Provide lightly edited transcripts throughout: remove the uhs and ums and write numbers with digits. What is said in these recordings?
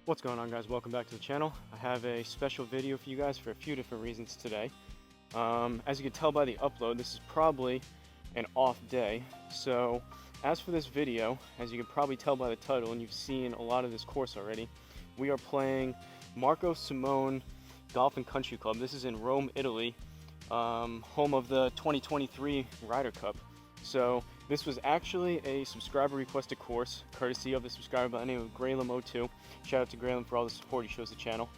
What's going on, guys? Welcome back to the channel. I have a special video for you guys for a few different reasons today. As you can tell by the upload, this is probably an off day. So as for this video, as you can probably tell by the title, and you've seen a lot of this course already, we are playing Marco Simone Golf and Country Club. This is in Rome, Italy, home of the 2023 Ryder Cup. So this was actually a subscriber requested course, courtesy of the subscriber by the name of Graylam02. Shout out to Graylam for all the support he shows the channel.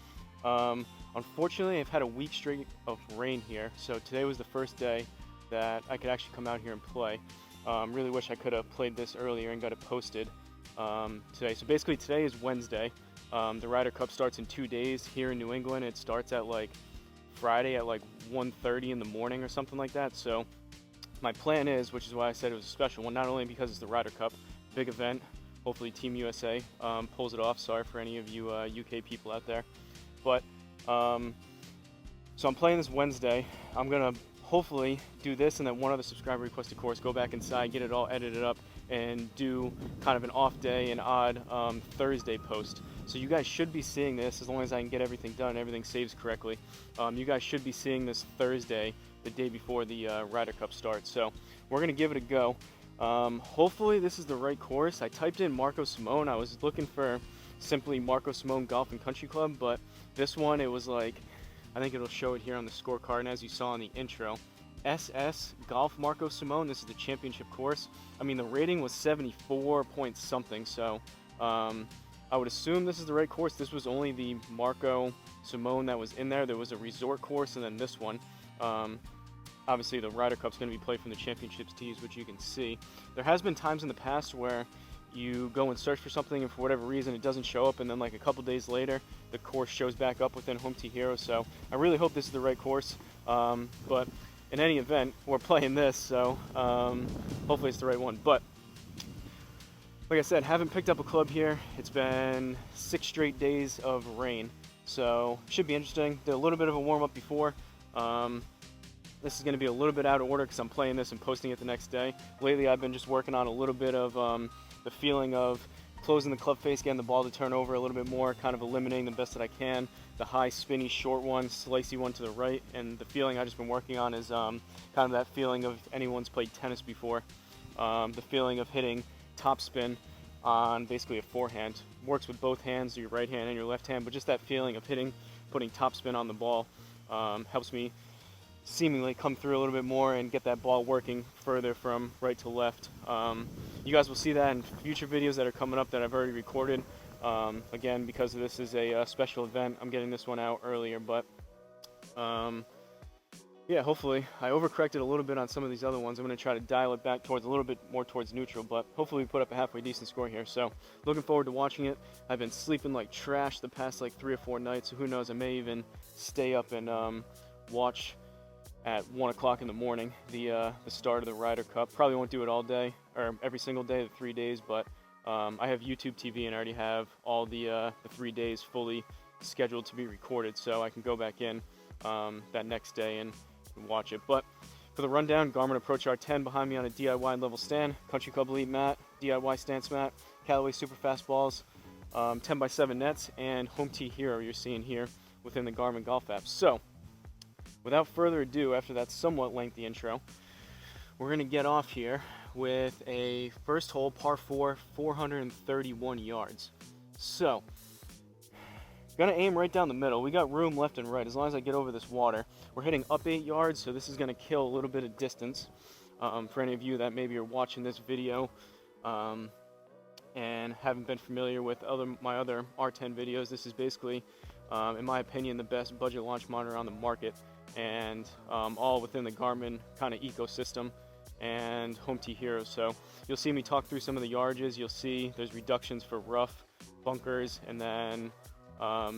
Unfortunately, I've had a week straight of rain here, so today was the first day that I could actually come out here and play. Really wish I could have played this earlier and got it posted today. So basically today is Wednesday. The Ryder Cup starts in 2 days here in New England. It starts at like Friday at like 1:30 in the morning or something like that. So my plan is, which is why I said it was a special one, not only because it's the Ryder Cup, big event, hopefully Team USA pulls it off. Sorry for any of you UK people out there. But, so I'm playing this Wednesday. I'm going to hopefully do this and then one other subscriber requested course, go back inside, get it all edited up, and do kind of an off day, an odd Thursday post. So you guys should be seeing this, as long as I can get everything done, everything saves correctly. You guys should be seeing this Thursday, the day before the Ryder Cup starts. So we're going to give it a go. Hopefully this is the right course. I typed in Marco Simone. I was looking for simply Marco Simone Golf and Country Club, but this one, it was like, I think it'll show it here on the scorecard, and as you saw in the intro, SS Golf Marco Simone. This is the championship course. I mean, the rating was 74 point something, so I would assume this is the right course. This was only the Marco Simone that was in there. There was a resort course and then this one. Obviously the Ryder Cup's going to be played from the championships tees, which you can see. There has been times in the past where you go and search for something and for whatever reason it doesn't show up, and then like a couple days later the course shows back up within Home Tee Hero. So I really hope this is the right course, but in any event we're playing this, so hopefully it's the right one. But like I said, haven't picked up a club here. It's been 6 straight days of rain, so should be interesting. Did a little bit of a warm-up before. This is going to be a little bit out of order because I'm playing this and posting it the next day. Lately I've been just working on a little bit of the feeling of closing the club face, getting the ball to turn over a little bit more, kind of eliminating the best that I can. The high spinny short one, slicey one to the right, and the feeling I've just been working on is kind of that feeling of anyone's played tennis before. The feeling of hitting topspin on basically a forehand. Works with both hands, your right hand and your left hand, but just that feeling of putting topspin on the ball helps me seemingly come through a little bit more and get that ball working further from right to left. You guys will see that in future videos that are coming up that I've already recorded. Again, because this is a special event, I'm getting this one out earlier, but yeah, hopefully I overcorrected a little bit on some of these other ones. I'm going to try to dial it back towards a little bit more towards neutral, but hopefully we put up a halfway decent score here. So looking forward to watching it. I've been sleeping like trash the past like 3 or 4 nights, so who knows, I may even stay up and watch at 1 o'clock in the morning the start of the Ryder Cup. Probably won't do it all day or every single day, the 3 days, but I have YouTube TV and I already have all the 3 days fully scheduled to be recorded, so I can go back in that next day and watch it. But for the rundown, Garmin Approach R10 behind me on a DIY level stand, Country Club Elite mat, DIY stance mat, Callaway super fast balls, 10x7 nets, and Home Tee Hero you're seeing here within the Garmin golf app. So without further ado, after that somewhat lengthy intro, we're going to get off here with a first hole, par 4, 431 yards. So, gonna aim right down the middle. We got room left and right as long as I get over this water. We're hitting up 8 yards, so this is gonna kill a little bit of distance. For any of you that maybe are watching this video and haven't been familiar with my other R10 videos, this is basically, in my opinion, the best budget launch monitor on the market, and all within the Garmin kind of ecosystem and Home Tee Hero. So you'll see me talk through some of the yardages. You'll see there's reductions for rough, bunkers, and then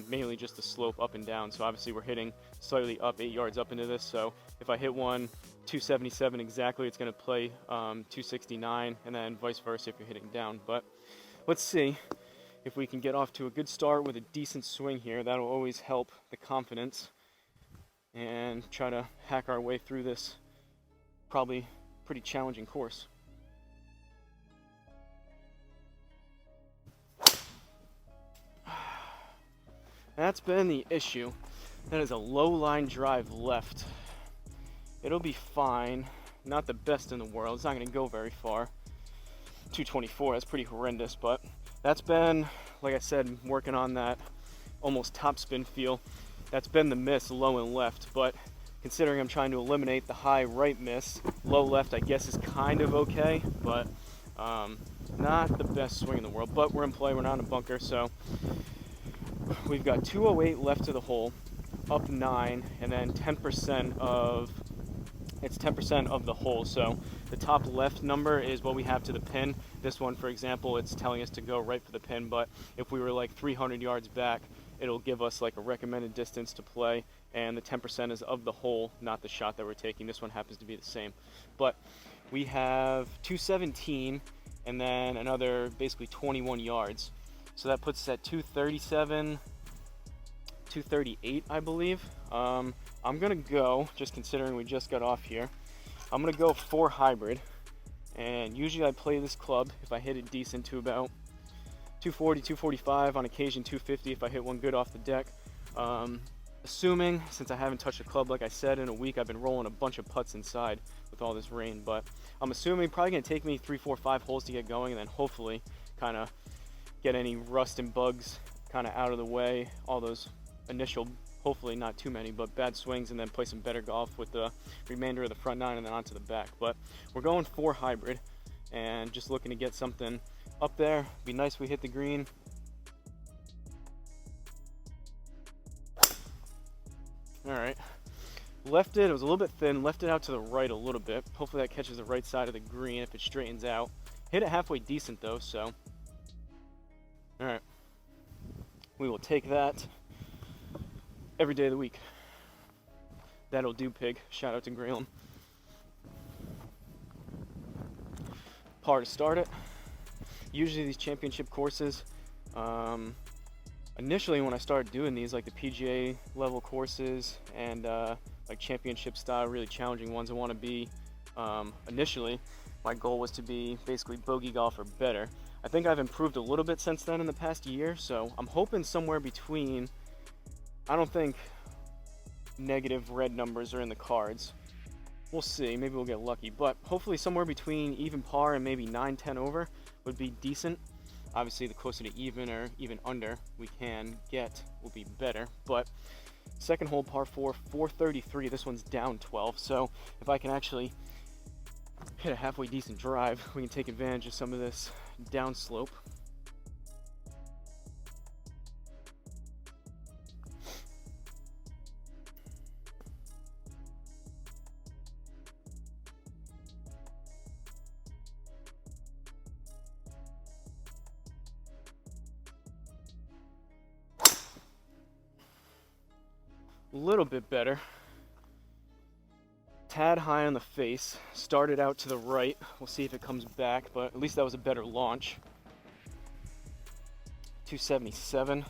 mainly just the slope up and down. So obviously we're hitting slightly up 8 yards up into this, so if I hit one 277 exactly, it's going to play 269, and then vice versa if you're hitting down. But let's see if we can get off to a good start with a decent swing here. That'll always help the confidence, and try to hack our way through this probably pretty challenging course. That's been the issue. That is a low line drive left. It'll be fine. Not the best in the world. It's not going to go very far. 224, that's pretty horrendous, but that's been, like I said, working on that almost topspin feel. That's been the miss, low and left, but considering I'm trying to eliminate the high right miss, low left I guess is kind of okay, but not the best swing in the world. But we're in play, we're not in a bunker, so we've got 208 left to the hole, up 9, and then 10% of the hole. So the top left number is what we have to the pin. This one, for example, it's telling us to go right for the pin, but if we were like 300 yards back, it'll give us like a recommended distance to play, and the 10% is of the hole, not the shot that we're taking. This one happens to be the same. But we have 217 and then another basically 21 yards. So that puts us at 237, 238, I believe. I'm gonna go, just considering we just got off here, I'm gonna go 4 hybrid, and usually I play this club if I hit it decent to about 240, 245, on occasion 250 if I hit one good off the deck. Assuming, since I haven't touched a club like I said in a week, I've been rolling a bunch of putts inside with all this rain, but I'm assuming probably gonna take me 3, 4, 5 holes to get going, and then hopefully kind of get any rust and bugs kind of out of the way, all those initial, hopefully not too many, but bad swings, and then play some better golf with the remainder of the front 9 and then onto the back. But we're going 4 hybrid and just looking to get something up there. Be nice if we hit the green. All right, left it was a little bit thin, left it out to the right a little bit. Hopefully that catches the right side of the green if it straightens out. Hit it halfway decent though, so all right, we will take that every day of the week. That'll do, pig. Shout out to Graham. Par to start it. Usually these championship courses, initially when I started doing these, like the PGA level courses and like championship style, really challenging ones, I want to be, initially my goal was to be basically bogey golf or better. I think I've improved a little bit since then in the past year, so I'm hoping somewhere between, I don't think negative red numbers are in the cards. We'll see, maybe we'll get lucky, but hopefully somewhere between even par and maybe 9, 10 over would be decent. Obviously the closer to even or even under we can get will be better. But second hole, par 4, 433, this one's down 12, so if I can actually hit a halfway decent drive, we can take advantage of some of this downslope. A little bit better. Tad high on the face. Started out to the right. We'll see if it comes back, but at least that was a better launch. 277.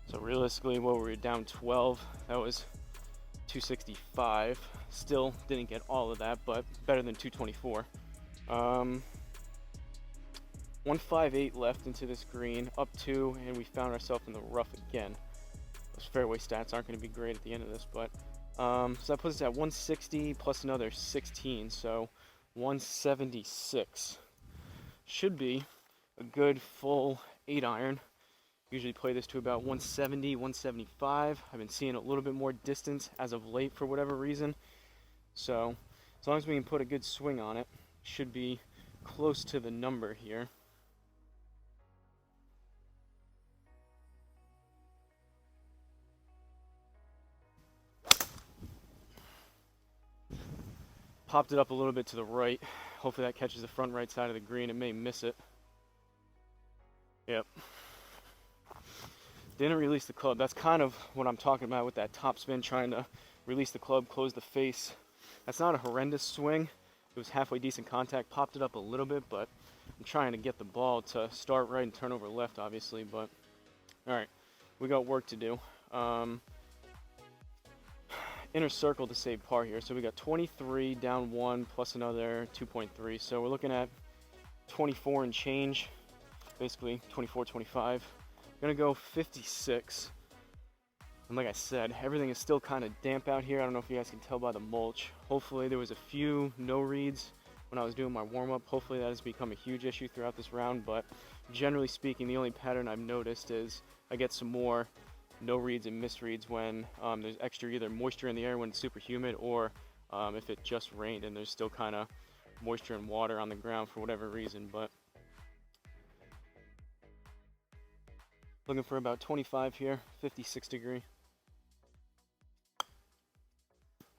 So realistically, what were we down 12? That was 265. Still didn't get all of that, but better than 224. 158 left into this green, up 2, and we found ourselves in the rough again. Those fairway stats aren't going to be great at the end of this, but so that puts us at 160 plus another 16, so 176. Should be a good full 8-iron. Usually play this to about 170, 175. I've been seeing a little bit more distance as of late for whatever reason. So as long as we can put a good swing on it, should be close to the number here. Popped it up a little bit to the right. Hopefully that catches the front right side of the green. It may miss it. Yep. Didn't release the club. That's kind of what I'm talking about with that top spin, trying to release the club, close the face. That's not a horrendous swing. It was halfway decent contact. Popped it up a little bit, but I'm trying to get the ball to start right and turn over left, obviously. But all right, we got work to do. Inner circle to save par here. So we got 23 down 1 plus another 2.3. So we're looking at 24 and change, basically 24, 25 Gonna go 56. And like I said, everything is still kind of damp out here. I don't know if you guys can tell by the mulch. Hopefully there was a few no reads when I was doing my warm-up. Hopefully that has become a huge issue throughout this round, but generally speaking, the only pattern I've noticed is I get some more no reads and misreads when there's extra either moisture in the air when it's super humid, or if it just rained and there's still kind of moisture and water on the ground for whatever reason. But looking for about 25 here, 56 degree.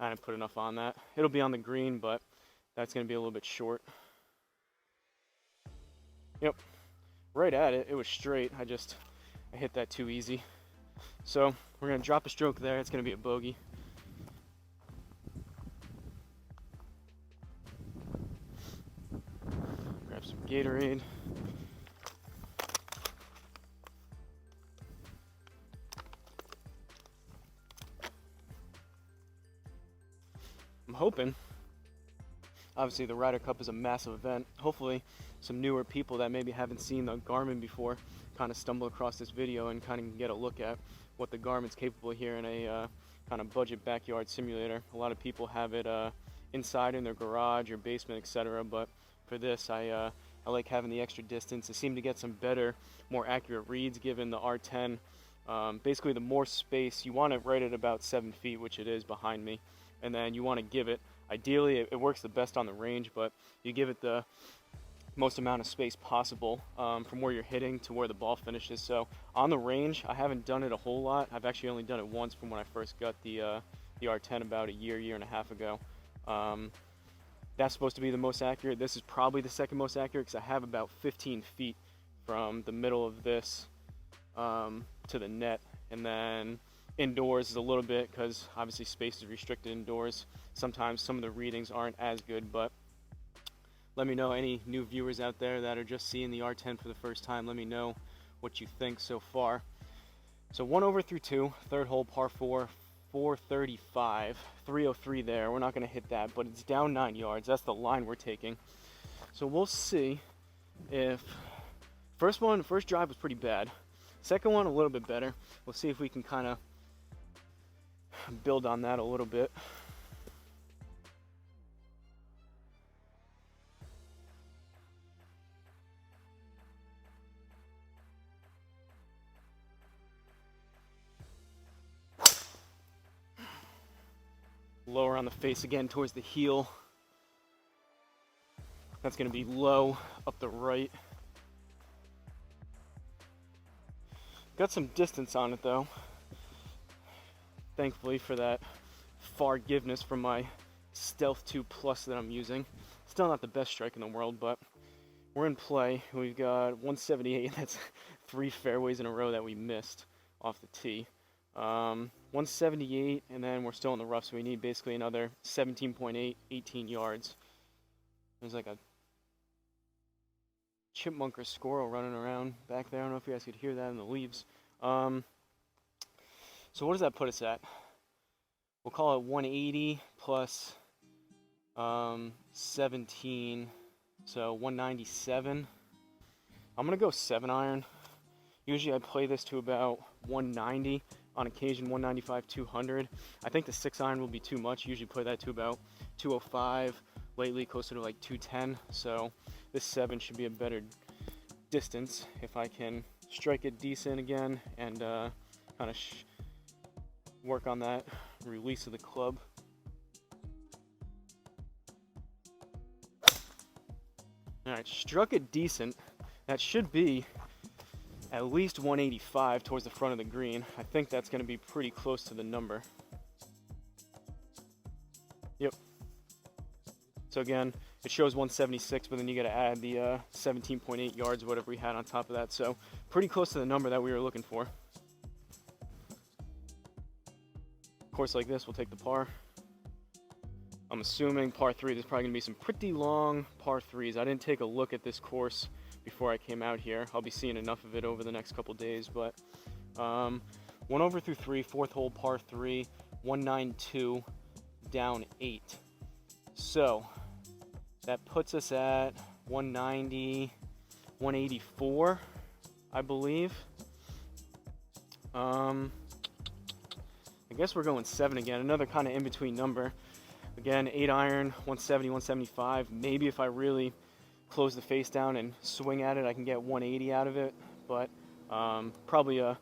I didn't put enough on that. It'll be on the green, but that's going to be a little bit short. Yep, right at it. It was straight. I hit that too easy. So we're going to drop a stroke there. It's going to be a bogey. Grab some Gatorade. I'm hoping, obviously the Ryder Cup is a massive event. Hopefully some newer people that maybe haven't seen the Garmin before kind of stumble across this video and kind of get a look at what the Garmin's capable of here in a kind of budget backyard simulator. A lot of people have it inside in their garage or basement, etc. But for this, I like having the extra distance. I seem to get some better, more accurate reads given the R10. Basically, the more space, you want it right at about 7 feet, which it is behind me. And then you want to give it, ideally it works the best on the range, but you give it the most amount of space possible from where you're hitting to where the ball finishes. So on the range, I haven't done it a whole lot. I've actually only done it once from when I first got the R10 about a year and a half ago. That's supposed to be the most accurate. This is probably the second most accurate because I have about 15 feet from the middle of this to the net. And then indoors is a little bit, because obviously space is restricted indoors. Sometimes some of the readings aren't as good, but let me know, any new viewers out there that are just seeing the R10 for the first time, let me know what you think so far. So 1 over through 2, third hole, par 4, 435, 303 there. We're not going to hit that, but it's down 9 yards. That's the line we're taking. So we'll see if first drive was pretty bad. Second one a little bit better. We'll see if we can kind of build on that a little bit. Lower on the face again towards the heel. That's going to be low up the right. Got some distance on it though. Thankfully for that forgiveness from my Stealth 2 Plus that I'm using. Still not the best strike in the world, but we're in play. We've got 178. That's 3 fairways in a row that we missed off the tee. 178, and then we're still in the rough, so we need basically another 17.8, 18 yards. There's like a chipmunk or squirrel running around back there. I don't know if you guys could hear that in the leaves. So what does that put us at? We'll call it 180 plus 17, so 197. I'm gonna go 7-iron. Usually I play this to about 190, on occasion 195, 200. I think the 6-iron will be too much. Usually play that to about 205. Lately closer to like 210. So this 7 should be a better distance if I can strike it decent again and kind of work on that release of the club. Alright, struck it decent. That should be at least 185 towards the front of the green. I think that's going to be pretty close to the number. Yep. So again, it shows 176, but then you got to add the 17.8 yards, whatever we had on top of that. So pretty close to the number that we were looking for. Course like this, we'll take the par. I'm assuming par 3, there's probably going to be some pretty long par 3s. I didn't take a look at this course before I came out here. I'll be seeing enough of it over the next couple days, but 1 over through 3, fourth hole, par 3, 192, down 8. So that puts us at 190, 184, I believe. I guess we're going 7 again, another kind of in-between number. Again, 8 iron, 170, 175. Maybe if I really close the face down and swing at it, I can get 180 out of it, but probably a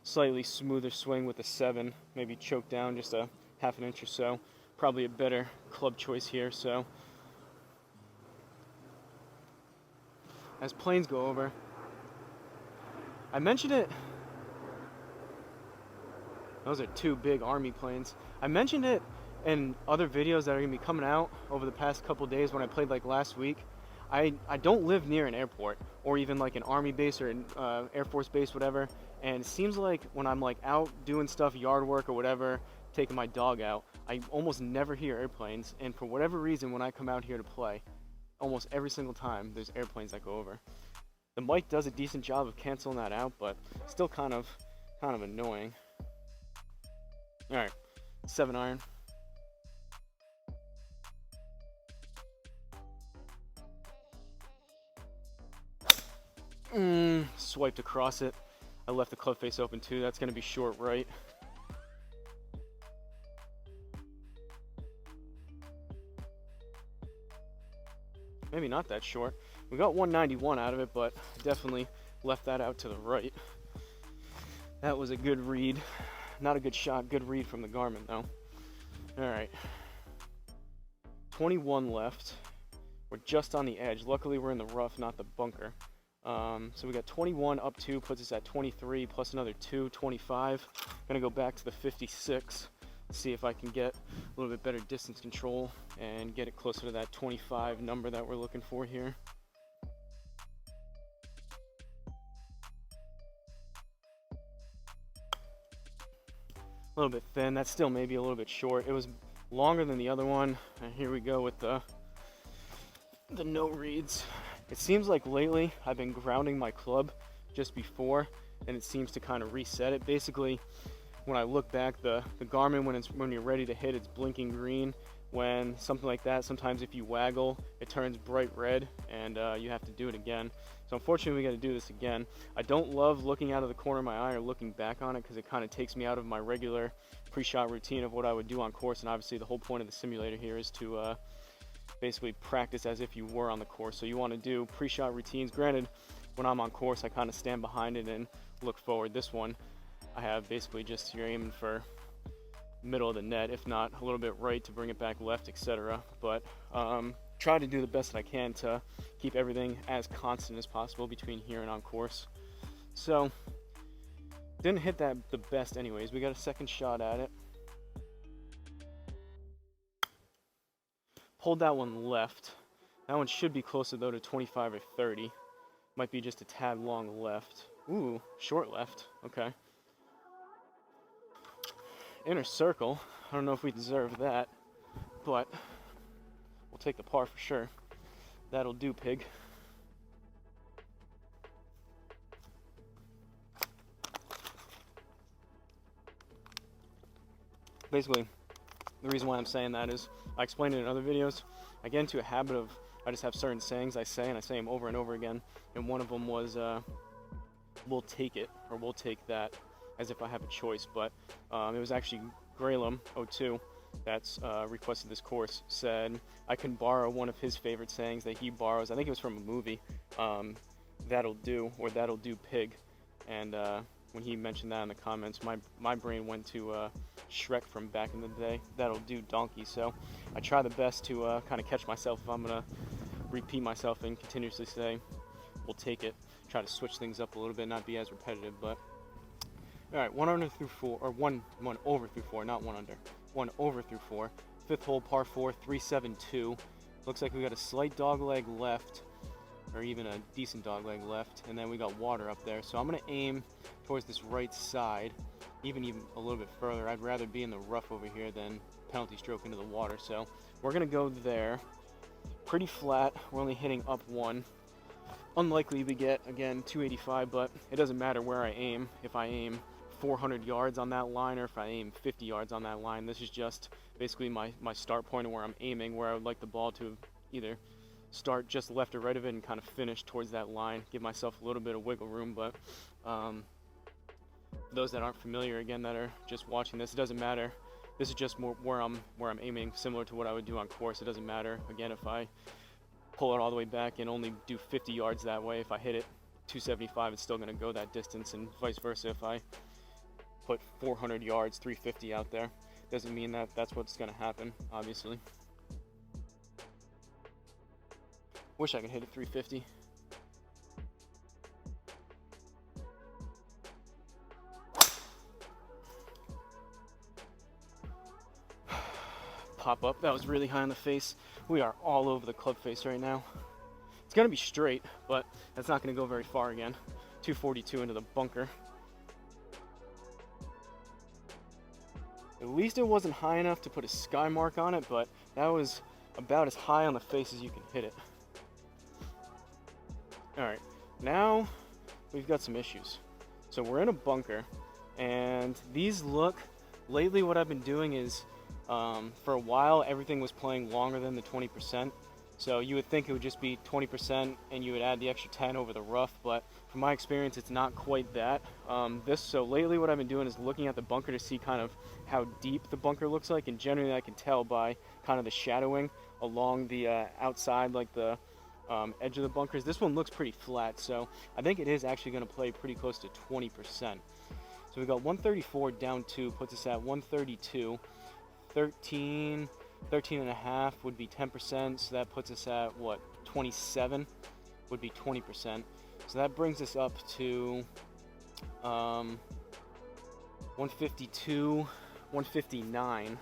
slightly smoother swing with a 7, maybe choke down just a half an inch or so. Probably a better club choice here. So as planes go over, I mentioned it. Those are 2 big Army planes. I mentioned it in other videos that are going to be coming out over the past couple days when I played like last week. I don't live near an airport or even like an Army base or an Air Force base, whatever. And it seems like when I'm like out doing stuff, yard work or whatever, taking my dog out, I almost never hear airplanes. And for whatever reason, when I come out here to play, almost every single time there's airplanes that go over. The mic does a decent job of canceling that out, but still kind of annoying. All right, 7 iron. Swiped across it. I left the club face open too. That's going to be short right. Maybe not that short. We got 191 out of it, but definitely left that out to the right. That was a good read. Not a good shot, good read from the Garmin though. All right, 21 left. We're just on the edge. Luckily we're in the rough, not the bunker. So we got 21 up 2, puts us at 23, plus another 2, 25. Gonna go back to the 56, see if I can get a little bit better distance control and get it closer to that 25 number that we're looking for here. A little bit thin. That's still maybe a little bit short. It was longer than the other one. And here we go with the no reads. It seems like lately I've been grounding my club just before, and it seems to kind of reset it. Basically, when I look back, the Garmin, when you're ready to hit, it's blinking green. When something like that, sometimes if you waggle, it turns bright red, and you have to do it again. So unfortunately, we got to do this again. I don't love looking out of the corner of my eye or looking back on it because it kind of takes me out of my regular pre-shot routine of what I would do on course. And obviously, the whole point of the simulator here is to basically practice as if you were on the course. So you want to do pre-shot routines. Granted, when I'm on course, I kind of stand behind it and look forward. This one, I have basically just you're aiming for middle of the net, if not a little bit right to bring it back left, etc. But try to do the best that I can to keep everything as constant as possible between here and on course. So didn't hit that the best anyways. We got a second shot at it. Pulled that one left. That one should be closer though to 25 or 30. Might be just a tad long left. Ooh, short left. Okay. Inner circle. I don't know if we deserve that, but we'll take the par for sure. That'll do, pig. Basically, the reason why I'm saying that is I explained it in other videos. I get into a habit of I just have certain sayings I say, and I say them over and over again. And one of them was, "We'll take it," or "We'll take that," as if I have a choice. But it was actually Graylam02 that's requested this course. Said I can borrow one of his favorite sayings that he borrows. I think it was from a movie. That'll do, or "That'll do, pig." And when he mentioned that in the comments, my brain went to Shrek from back in the day. "That'll do, donkey." So I try the best to kind of catch myself if I'm gonna repeat myself and continuously say "We'll take it." Try to switch things up a little bit, not be as repetitive. But all right, 1 under through 4, or one over through 4, not 1 under. 1 over through 4. Fifth hole, par 4, 372. Looks like we got a slight dog leg left, or even a decent dog leg left, and then we got water up there. So I'm gonna aim towards this right side, even a little bit further. I'd rather be in the rough over here than penalty stroke into the water. So we're gonna go there. Pretty flat. We're only hitting up 1. Unlikely we get, again, 285, but it doesn't matter where I aim. If I aim 400 yards on that line, or if I aim 50 yards on that line, this is just basically my start point of where I'm aiming, where I would like the ball to either start just left or right of it and kind of finish towards that line. Give myself a little bit of wiggle room, but For those that aren't familiar, again, that are just watching this, it doesn't matter. This is just more where I'm aiming, similar to what I would do on course. It doesn't matter. Again, if I pull it all the way back and only do 50 yards that way, if I hit it 275, it's still going to go that distance, and vice versa. If I put 400 yards, 350 out there, doesn't mean that that's what's going to happen, obviously. Wish I could hit it 350. Pop up. That was really high on the face. We are all over the club face right now. It's going to be straight, but that's not going to go very far again. 242 into the bunker. At least it wasn't high enough to put a sky mark on it, but that was about as high on the face as you can hit it. Alright, now we've got some issues. So we're in a bunker, and these look, lately what I've been doing is, for a while everything was playing longer than the 20%. So you would think it would just be 20% and you would add the extra 10 over the rough, but from my experience it's not quite that. So lately what I've been doing is looking at the bunker to see kind of how deep the bunker looks like, and generally I can tell by kind of the shadowing along the outside, like the edge of the bunkers. This one looks pretty flat, so I think it is actually going to play pretty close to 20%. So we got 134 down 2, puts us at 132. 13 and a half would be 10%, so that puts us at what, 27 would be 20%. So that brings us up to 152, 159.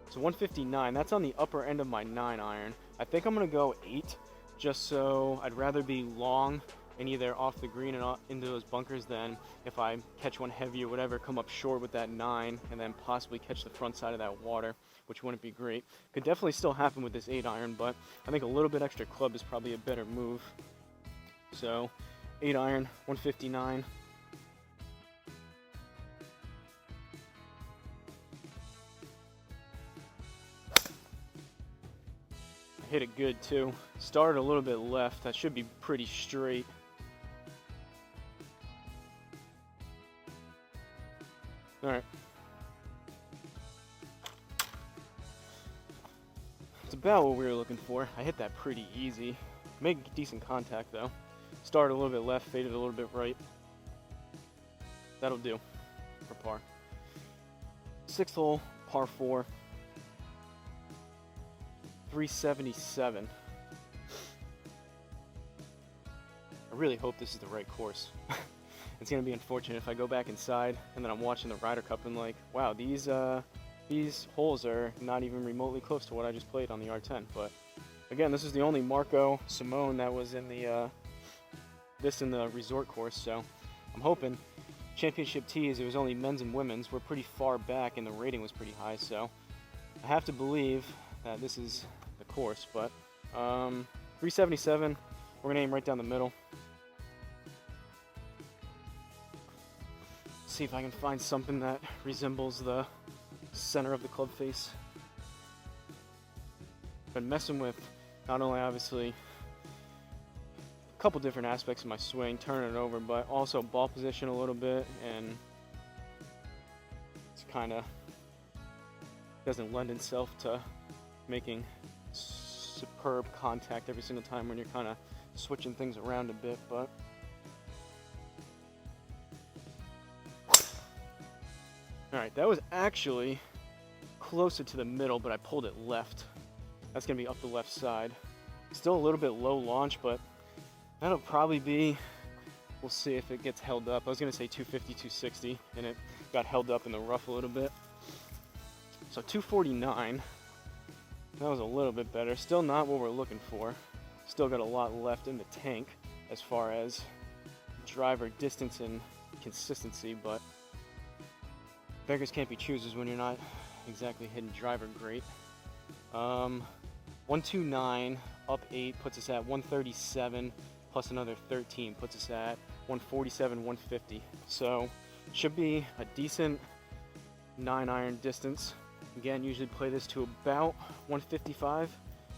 So 159, that's on the upper end of my 9 iron. I think I'm gonna go 8, just so I'd rather be long and either off the green and into those bunkers than if I catch one heavy or whatever, come up short with that 9 and then possibly catch the front side of that water, which wouldn't be great. Could definitely still happen with this 8 iron, but I think a little bit extra club is probably a better move. So 8 iron, 159. I hit it good too. Started a little bit left. That should be pretty straight. Alright. It's about what we were looking for. I hit that pretty easy. Made decent contact though. Started a little bit left, faded a little bit right. That'll do for par. 6th hole, par 4. 377. I really hope this is the right course. It's going to be unfortunate if I go back inside and then I'm watching the Ryder Cup and like, wow, these holes are not even remotely close to what I just played on the R10. But again, this is the only Marco Simone that was in the in the resort course, so I'm hoping. Championship tees, it was only men's and women's. We're pretty far back and the rating was pretty high, so I have to believe that this is the course. But 377, we're gonna aim right down the middle. See if I can find something that resembles the center of the club face. Been messing with not only obviously a couple different aspects of my swing, turning it over, but also ball position a little bit, and it's kind of doesn't lend itself to making superb contact every single time when you're kind of switching things around a bit. But alright, that was actually closer to the middle, but I pulled it left. That's going to be up the left side. Still a little bit low launch, but that'll probably be, we'll see if it gets held up. I was going to say 250, 260, and it got held up in the rough a little bit. So 249, that was a little bit better. Still not what we're looking for. Still got a lot left in the tank as far as driver distance and consistency, but beggars can't be choosers when you're not exactly hitting driver great. 129 up 8 puts us at 137 plus another 13 puts us at 147, 150. So should be a decent 9 iron distance. Again, usually play this to about 155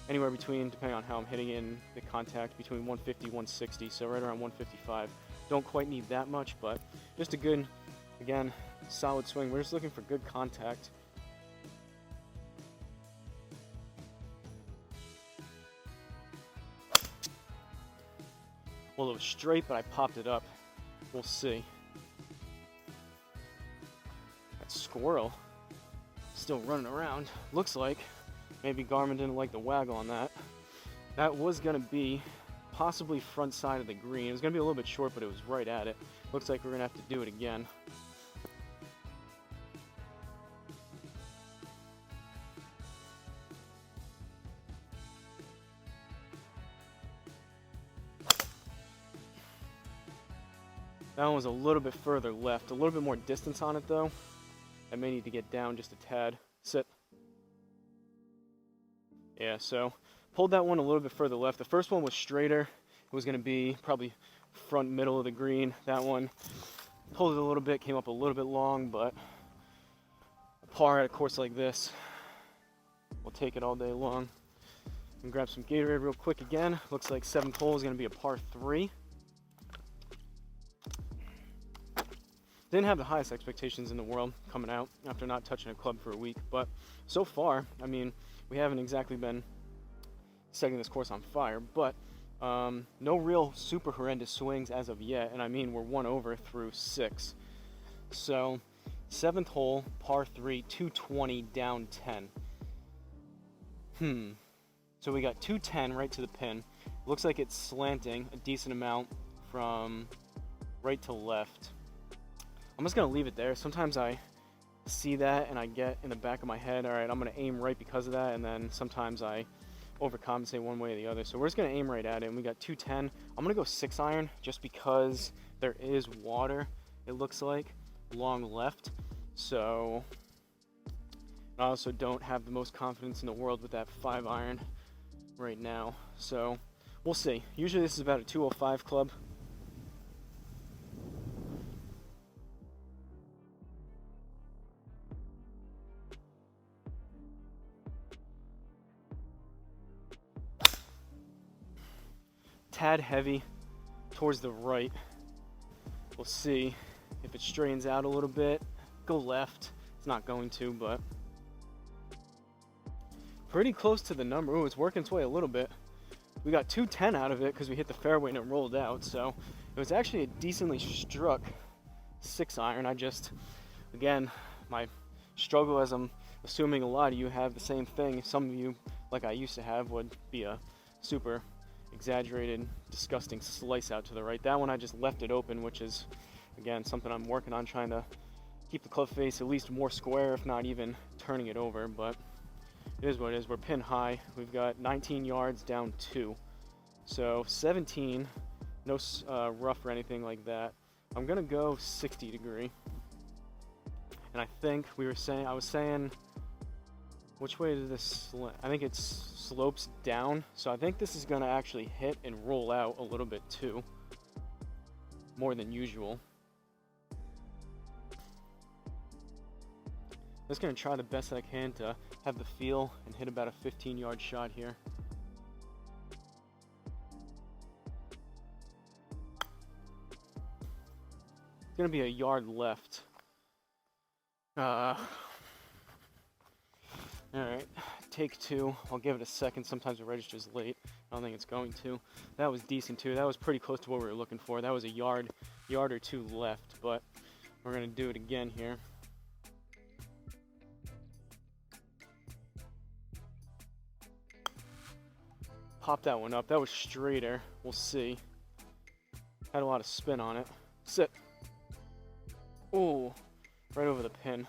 anywhere between, depending on how I'm hitting in the contact, between 150, 160, so right around 155. Don't quite need that much, but just a good, again, solid swing. We're just looking for good contact. Well, it was straight, but I popped it up. We'll see. That squirrel still running around. Looks like maybe Garmin didn't like the waggle on that. That was going to be possibly front side of the green. It was going to be a little bit short, but it was right at it. Looks like we're going to have to do it again. That one was a little bit further left. A little bit more distance on it though. I may need to get down just a tad. Sit. Yeah, so pulled that one a little bit further left. The first one was straighter. It was going to be probably front middle of the green. That one pulled it a little bit, came up a little bit long, but a par at a course like this, we'll take it all day long. And grab some Gatorade real quick again. Looks like 7th hole is going to be a par 3. Didn't have the highest expectations in the world coming out after not touching a club for a week, but so far, I mean, we haven't exactly been setting this course on fire, but no real super horrendous swings as of yet, and I mean we're 1 over through 6. So 7th hole, par 3, 220 down 10. So we got 210 right to the pin. Looks like it's slanting a decent amount from right to left. I'm just gonna leave it there. Sometimes I see that and I get in the back of my head, all right, I'm gonna aim right because of that, and then sometimes I overcompensate one way or the other. So we're just gonna aim right at it, and we got 210. I'm gonna go 6 iron just because there is water, it looks like, long left. So I also don't have the most confidence in the world with that 5 iron right now. So we'll see. Usually this is about a 205 club. Tad heavy towards the right. We'll see if it straightens out a little bit. Go left. It's not going to, but pretty close to the number. Ooh, it's working its way a little bit. We got 210 out of it because we hit the fairway and it rolled out. So it was actually a decently struck 6 iron. I just, again, my struggle, as I'm assuming a lot of you have the same thing. Some of you, like I used to have, would be a super exaggerated, disgusting slice out to the right. That one I just left it open, which is, again, something I'm working on, trying to keep the club face at least more square, if not even turning it over, but it is what it is. We're pin high. We've got 19 yards down 2. So 17, no rough or anything like that. I'm gonna go 60 degree. And I think I was saying, which way did this I think it slopes down, so I think this is going to actually hit and roll out a little bit too, more than usual. I'm just going to try the best I can to have the feel and hit about a 15-yard shot here. It's going to be a yard left. Alright, take 2. I'll give it a second. Sometimes it registers late. I don't think it's going to. That was decent too. That was pretty close to what we were looking for. That was a yard or 2 left, but we're going to do it again here. Pop that one up. That was straighter. We'll see. Had a lot of spin on it. Sit. Ooh, right over the pin.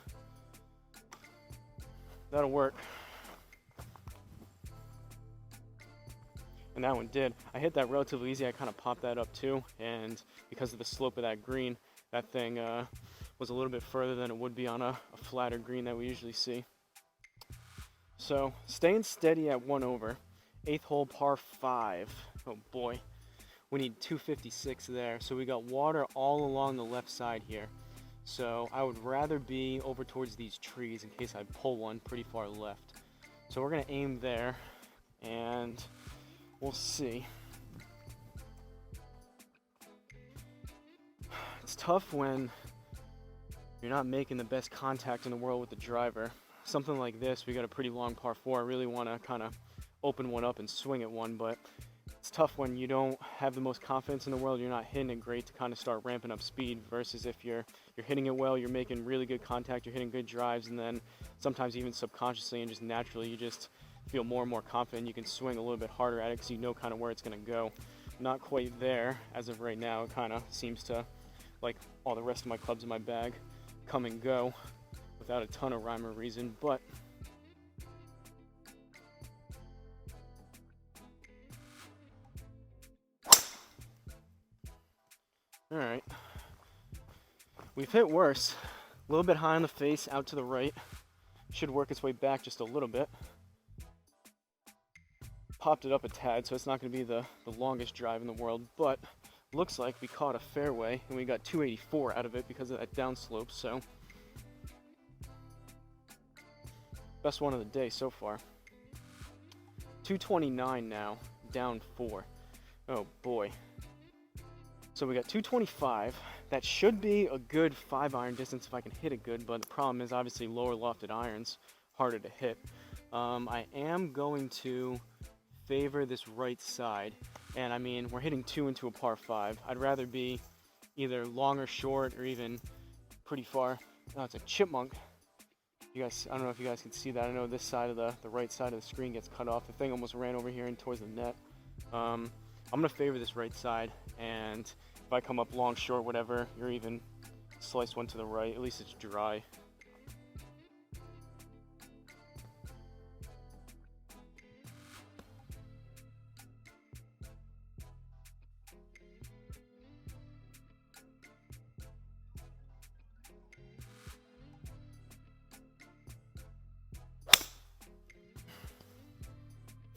That'll work. And that one did. I hit that relatively easy. I kind of popped that up too, and because of the slope of that green, that thing was a little bit further than it would be on a flatter green that we usually see. So staying steady at 1 over. 8th hole, par 5. Oh boy, we need 256 there. So we got water all along the left side here. So I would rather be over towards these trees in case I pull one pretty far left. So we're going to aim there. and we'll see. It's tough when you're not making the best contact in the world with the driver. Something like this, we got a pretty long par 4. I really want to kind of open one up and swing at one, but it's tough when you don't have the most confidence in the world, you're not hitting it great to kind of start ramping up speed, versus if you're hitting it well, you're making really good contact, you're hitting good drives, and then sometimes even subconsciously and just naturally you just feel more and more confident. You can swing a little bit harder at it because you know kind of where it's going to go. Not quite there as of right now. It kind of seems to, like all the rest of my clubs in my bag, come and go without a ton of rhyme or reason, but all right. We've hit worse. A little bit high on the face, out to the right. Should work its way back just a little bit. Popped it up a tad, so it's not going to be the longest drive in the world, but looks like we caught a fairway and we got 284 out of it because of that downslope, so best one of the day so far. 229 now, down 4. Oh boy. So we got 225. That should be a good 5-iron distance if I can hit it good, but the problem is obviously lower lofted irons, harder to hit. I am going to favor this right side, and I mean, we're hitting 2 into a par 5. I'd rather be either long or short or even pretty far. Oh, it's a chipmunk. You guys, I don't know if you guys can see that. I know this side of the right side of the screen gets cut off. The thing almost ran over here and towards the net. I'm gonna favor this right side, and if I come up long, short, whatever, you're even slice one to the right. At least it's dry.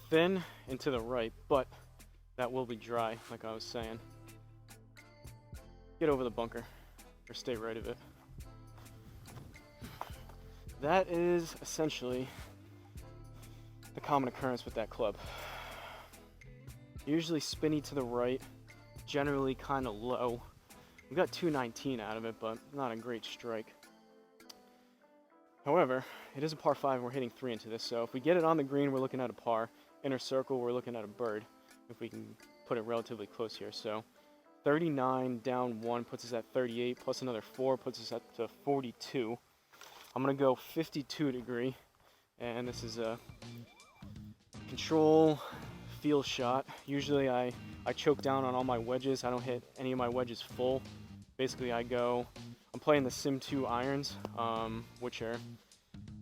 Thin and to the right, but that will be dry, like I was saying. Get over the bunker, or stay right of it. That is essentially the common occurrence with that club. Usually spinny to the right, generally kind of low. We got 219 out of it, but not a great strike. However, it is a par 5 and we're hitting 3 into this, so if we get it on the green, we're looking at a par. Inner circle, we're looking at a bird, if we can put it relatively close here. So 39 down 1 puts us at 38, plus another 4 puts us at 42. I'm gonna go 52 degree, and this is a control feel shot. Usually I choke down on all my wedges. I don't hit any of my wedges full. Basically I'm playing the Sim 2 irons, which are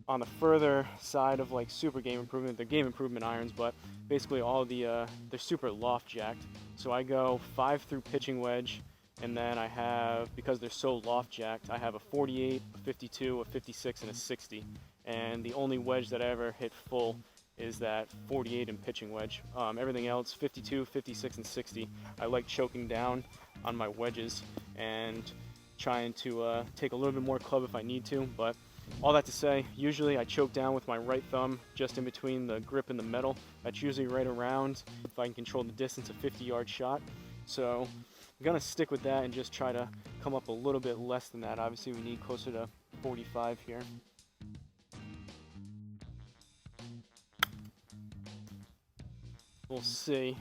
on the further side of like super game improvement. They're game improvement irons, but basically all they're super loft jacked. So I go 5 through pitching wedge, and then I have, because they're so loft jacked, I have a 48, a 52, a 56, and a 60. And the only wedge that I ever hit full is that 48 and pitching wedge. Everything else, 52, 56, and 60, I like choking down on my wedges and trying to take a little bit more club if I need to. But all that to say, usually I choke down with my right thumb just in between the grip and the metal. That's usually right around, if I can control the distance, a 50-yard shot. So I'm gonna stick with that and just try to come up a little bit less than that. Obviously we need closer to 45 here. We'll see.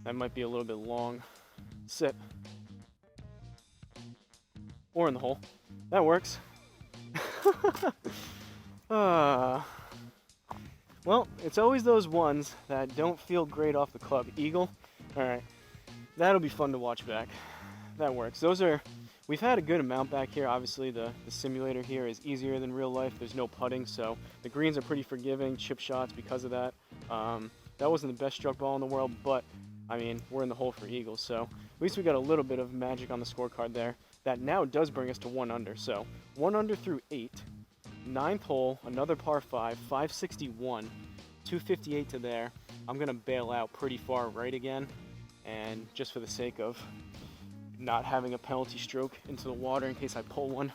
That might be a little bit long. Sit. Or in the hole. That works. Well, it's always those ones that don't feel great off the club. Eagle. Alright. That'll be fun to watch back. That works. We've had a good amount back here. Obviously the simulator here is easier than real life. There's no putting, so the greens are pretty forgiving. Chip shots because of that. That wasn't the best struck ball in the world, but I mean, we're in the hole for eagles, so at least we got a little bit of magic on the scorecard there. That now does bring us to 1 under. So 1 under through 8. 9th hole, another par 5, 561, 258 to there. I'm gonna bail out pretty far right again, and just for the sake of not having a penalty stroke into the water in case I pull one.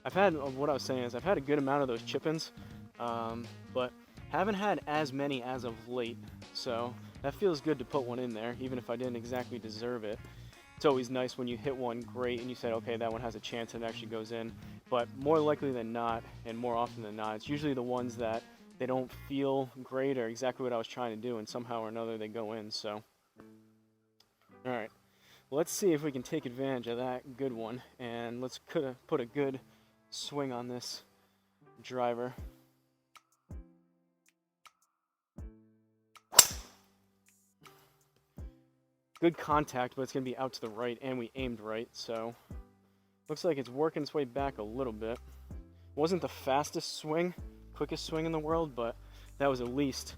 What I was saying is I've had a good amount of those chip-ins, but Haven't had as many as of late, so that feels good to put one in there, even if I didn't exactly deserve it. It's always nice when you hit one great and you say, okay, that one has a chance and it actually goes in. But more likely than not, and more often than not, it's usually the ones that they don't feel great or exactly what I was trying to do, and somehow or another they go in. So, all right, let's see if we can take advantage of that good one, and let's put a good swing on this driver. Good contact, but it's going to be out to the right, and we aimed right, so looks like it's working its way back a little bit. Wasn't the fastest swing, quickest swing in the world, but that was at least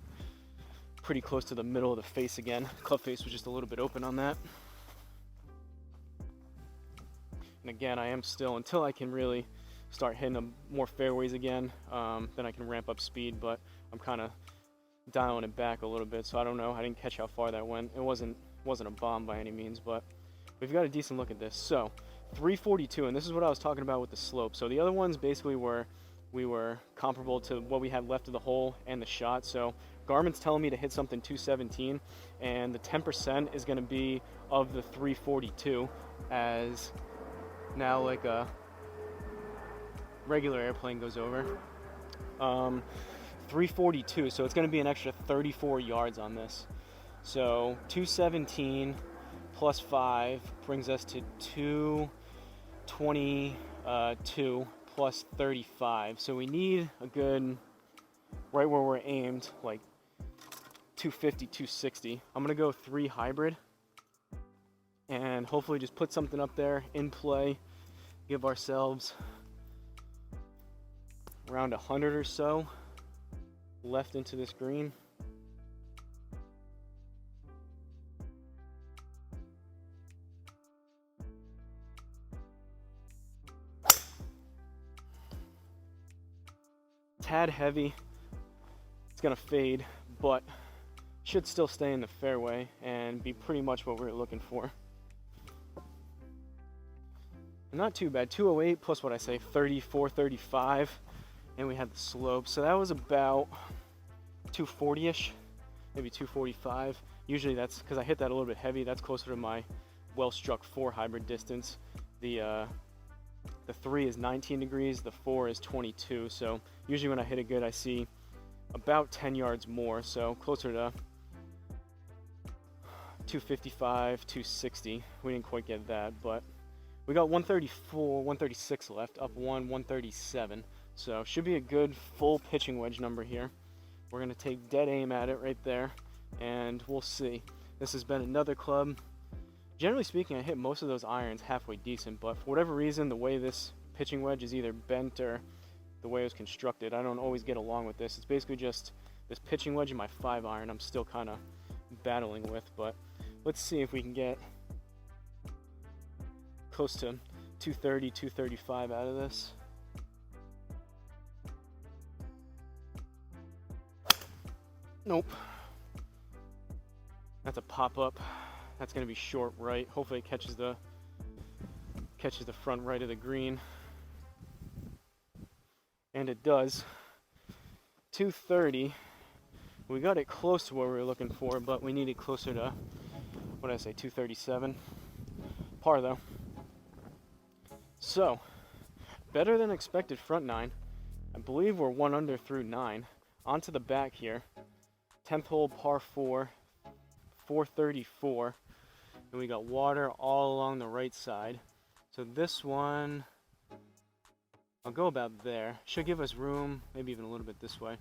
pretty close to the middle of the face again. Club face was just a little bit open on that. And again, I am still, until I can really start hitting more fairways again, then I can ramp up speed, but I'm kind of dialing it back a little bit, so I don't know. I didn't catch how far that went. It wasn't a bomb by any means, but we've got a decent look at this. So 342, and this is what I was talking about with the slope. So the other ones basically we were comparable to what we had left of the hole and the shot. So Garmin's telling me to hit something 217, and the 10% is going to be of the 342, as now like a regular airplane goes over. 342, so it's going to be an extra 34 yards on this. So 217 plus 5 brings us to 222 plus 35. So we need a good, right where we're aimed, like 250, 260. I'm going to go 3 hybrid and hopefully just put something up there in play, give ourselves around 100 or so left into this green. Tad heavy, it's gonna fade, but should still stay in the fairway and be pretty much what we were looking for. Not too bad. 208 plus what I say, 34, 35, and we had the slope, so that was about 240-ish, maybe 245. Usually that's because I hit that a little bit heavy. That's closer to my well-struck 4 hybrid distance. The 3 is 19 degrees, the 4 is 22. So usually when I hit it good, I see about 10 yards more, so closer to 255, 260. We didn't quite get that, but we got 134, 136 left, up 137. So should be a good full pitching wedge number here. We're going to take dead aim at it right there, and we'll see. This has been another club. Generally speaking, I hit most of those irons halfway decent, but for whatever reason, the way this pitching wedge is either bent or the way it was constructed, I don't always get along with this. It's basically just this pitching wedge and my 5-iron I'm still kind of battling with, but let's see if we can get close to 230, 235 out of this. Nope. That's a pop-up. That's going to be short right. Hopefully it catches the front right of the green. And it does. 230. We got it close to what we were looking for, but we need it closer to, what did I say, 237. Par though. So, better than expected front 9. I believe we're 1 under through 9. Onto the back here. 10th hole par 4, 434, and we got water all along the right side. So this one, I'll go about there. Should give us room, maybe even a little bit this way.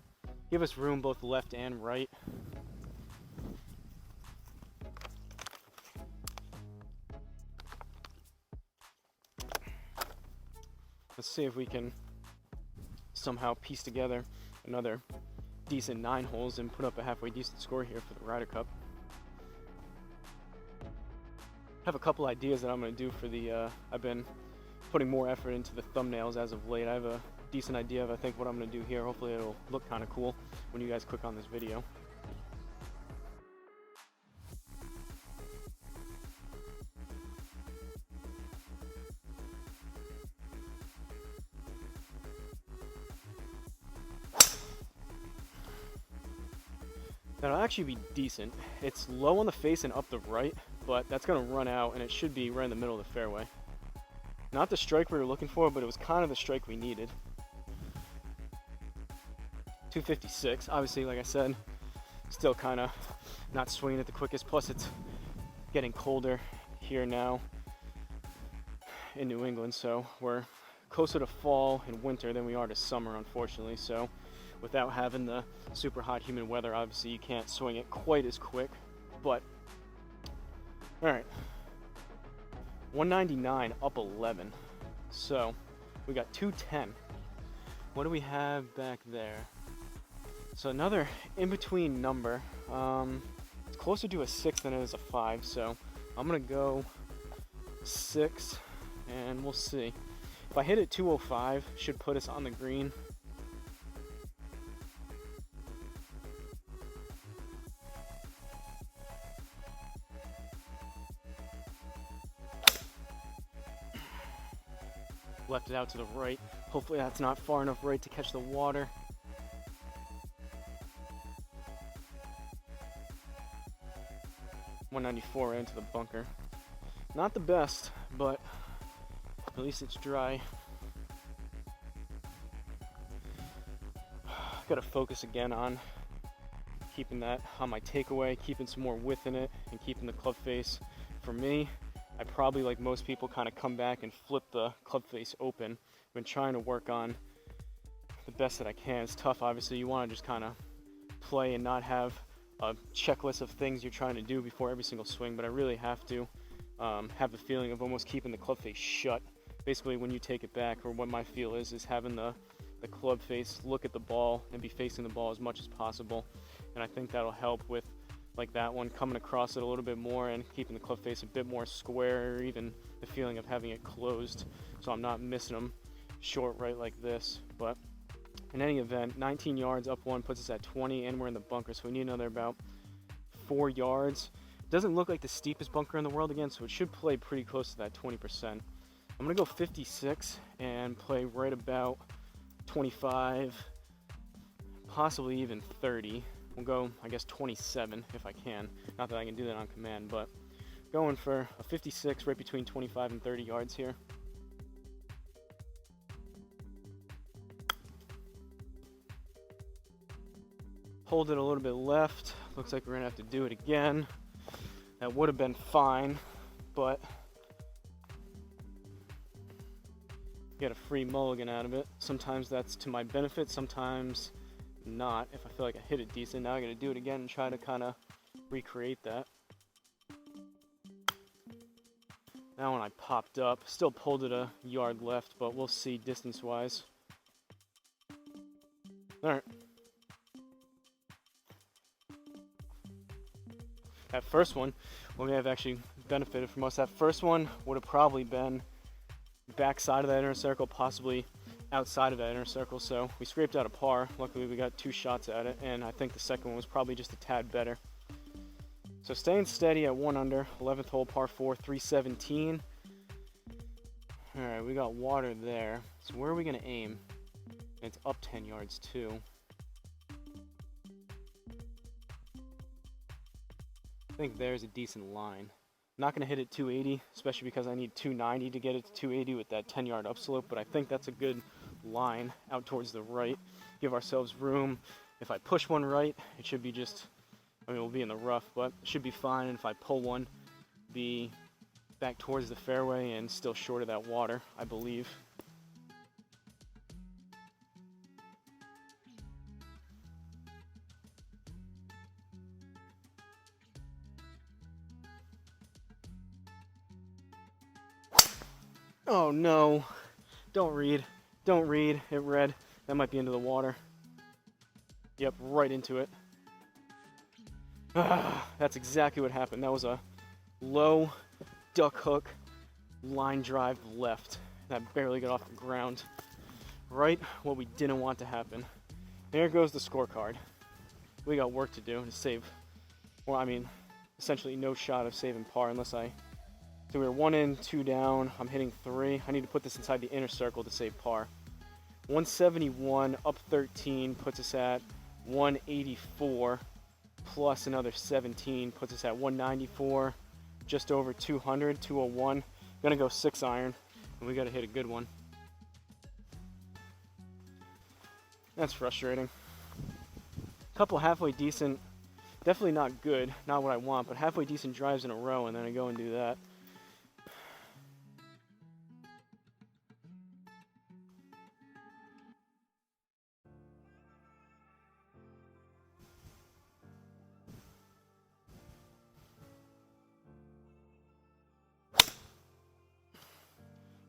Give us room both left and right. Let's see if we can somehow piece together another decent 9 holes and put up a halfway decent score here for the Ryder Cup. I have a couple ideas that I'm going to do for the, I've been putting more effort into the thumbnails as of late. I have a decent idea of I think what I'm going to do here. Hopefully it'll look kind of cool when you guys click on this video. That'll actually be decent. It's low on the face and up the right, but that's going to run out, and it should be right in the middle of the fairway. Not the strike we were looking for, but it was kind of the strike we needed. 256, obviously, like I said, still kind of not swinging at the quickest, plus it's getting colder here now in New England, so we're closer to fall and winter than we are to summer, unfortunately. So without having the super hot humid weather, obviously you can't swing it quite as quick. But all right, 199 up 11, so we got 210. What do we have back there? So another in-between number. It's closer to a 6 than it is a 5, so I'm gonna go 6, and we'll see. If I hit it 205, should put us on the green. Left it out to the right. Hopefully that's not far enough right to catch the water. .194 into the bunker. Not the best, but at least it's dry. Gotta focus again on keeping that on my takeaway, keeping some more width in it, and keeping the club face. For me, I probably, like most people, kind of come back and flip the club face open. I've been trying to work on the best that I can. It's tough, obviously. You want to just kind of play and not have a checklist of things you're trying to do before every single swing, but I really have to have the feeling of almost keeping the club face shut. Basically, when you take it back, or what my feel is having the club face look at the ball and be facing the ball as much as possible. And I think that'll help with, like that one, coming across it a little bit more and keeping the club face a bit more square, or even the feeling of having it closed so I'm not missing them short right like this. But in any event, 19 yards up 1 puts us at 20, and we're in the bunker, so we need another about 4 yards. Doesn't look like the steepest bunker in the world again, so it should play pretty close to that 20%. I'm gonna go 56 and play right about 25, possibly even 30. We'll go, I guess, 27 if I can. Not that I can do that on command, but going for a 56 right between 25 and 30 yards here. Hold it a little bit left. Looks like we're gonna have to do it again. That would have been fine, but get a free mulligan out of it. Sometimes that's to my benefit, sometimes not. If I feel like I hit it decent, now I gotta do it again and try to kind of recreate that. That one I popped up. Still pulled it a yard left, but we'll see distance wise. Alright. That first one would have actually benefited from us. That first one would have probably been backside of that inner circle, possibly outside of that inner circle. So we scraped out a par. Luckily we got 2 shots at it, and I think the second one was probably just a tad better. So staying steady at 1 under, 11th hole, par 4, 317. All right, we got water there. So where are we gonna aim? It's up 10 yards too. I think there's a decent line. Not going to hit it 280, especially because I need 290 to get it to 280 with that 10-yard upslope, but I think that's a good line out towards the right. Give ourselves room. If I push one right, it should be just, I mean, we'll be in the rough, but it should be fine. And if I pull one, be back towards the fairway and still short of that water, I believe. Oh no, don't read, it read. That might be into the water. Yep, right into it. That's exactly what happened. That was a low duck hook line drive left. That barely got off the ground. Right what we didn't want to happen. There goes the scorecard. We got work to do to save, well, I mean, essentially no shot of saving par unless I... So we were 1 in, 2 down. I'm hitting 3. I need to put this inside the inner circle to save par. 171 up 13 puts us at 184. plus another 17 puts us at 194, just over 200, 201. Gonna go 6 iron, and we gotta hit a good one. That's frustrating. Couple halfway decent, definitely not good, not what I want, but halfway decent drives in a row, and then I go and do that.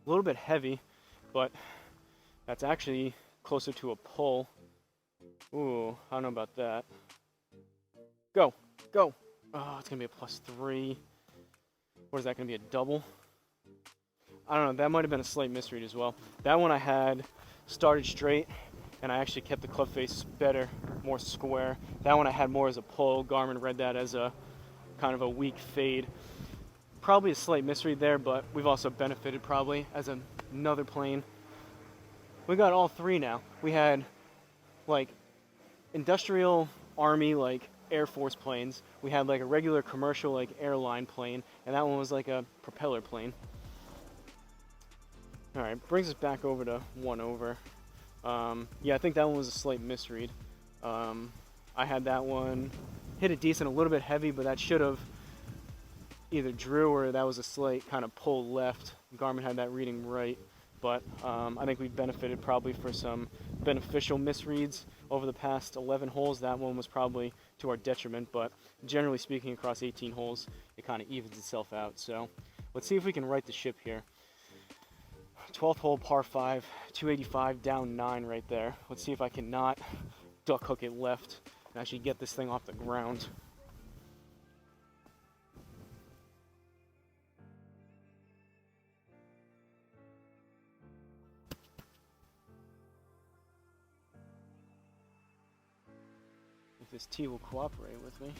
A little bit heavy, but that's actually closer to a pull. Ooh, I don't know about that. Go, go. Oh, it's gonna be a +3. What is that gonna be, a double? I don't know, that might have been a slight misread as well. That one I had started straight, and I actually kept the club face better, more square. That one I had more as a pull. Garmin read that as a kind of a weak fade. Probably a slight misread there, but we've also benefited probably as another plane. We got all three now. We had like industrial army, like Air Force planes. We had like a regular commercial, like airline plane, and that one was like a propeller plane. All right, brings us back over to 1 over. Yeah, I think that one was a slight misread. I had that one hit it decent, a little bit heavy, but that should have either drew or that was a slight kind of pull left. Garmin had that reading right, but I think we've benefited probably for some beneficial misreads over the past 11 holes. That one was probably to our detriment, but generally speaking, across 18 holes, it kind of evens itself out. So let's see if we can right the ship here. 12th hole, par 5, 285, down 9 right there. Let's see if I can not duck hook it left and actually get this thing off the ground. If this tee will cooperate with me.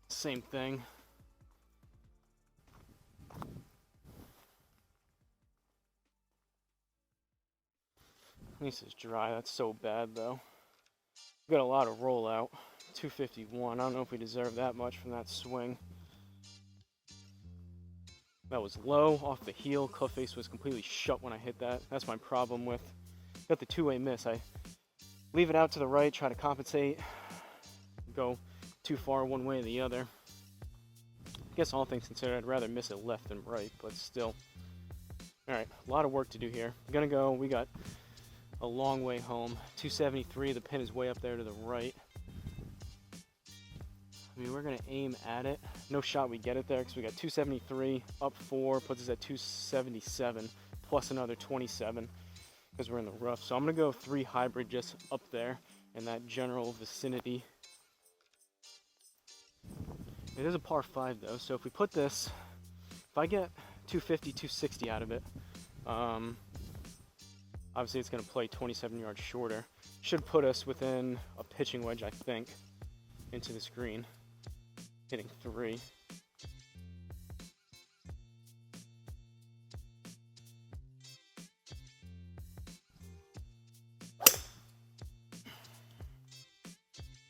Same thing. At least it's dry. That's so bad though. We got a lot of rollout. 251. I don't know if we deserve that much from that swing. That was low off the heel. Club face was completely shut when I hit that. That's my problem with. Got the two-way miss. I leave it out to the right, try to compensate, go too far one way or the other. I guess all things considered, I'd rather miss it left than right, but still. All right, a lot of work to do here. I'm gonna go. We got a long way home. 273. The pin is way up there to the right. I mean, we're gonna aim at it. No shot we get it there because we got 273 up 4 puts us at 277 plus another 27 because we're in the rough. So I'm gonna go 3 hybrid just up there in that general vicinity. It is a par 5 though, so if we put this, if I get 250, 260 out of it, obviously it's gonna play 27 yards shorter. Should put us within a pitching wedge, I think, into this green. Hitting 3.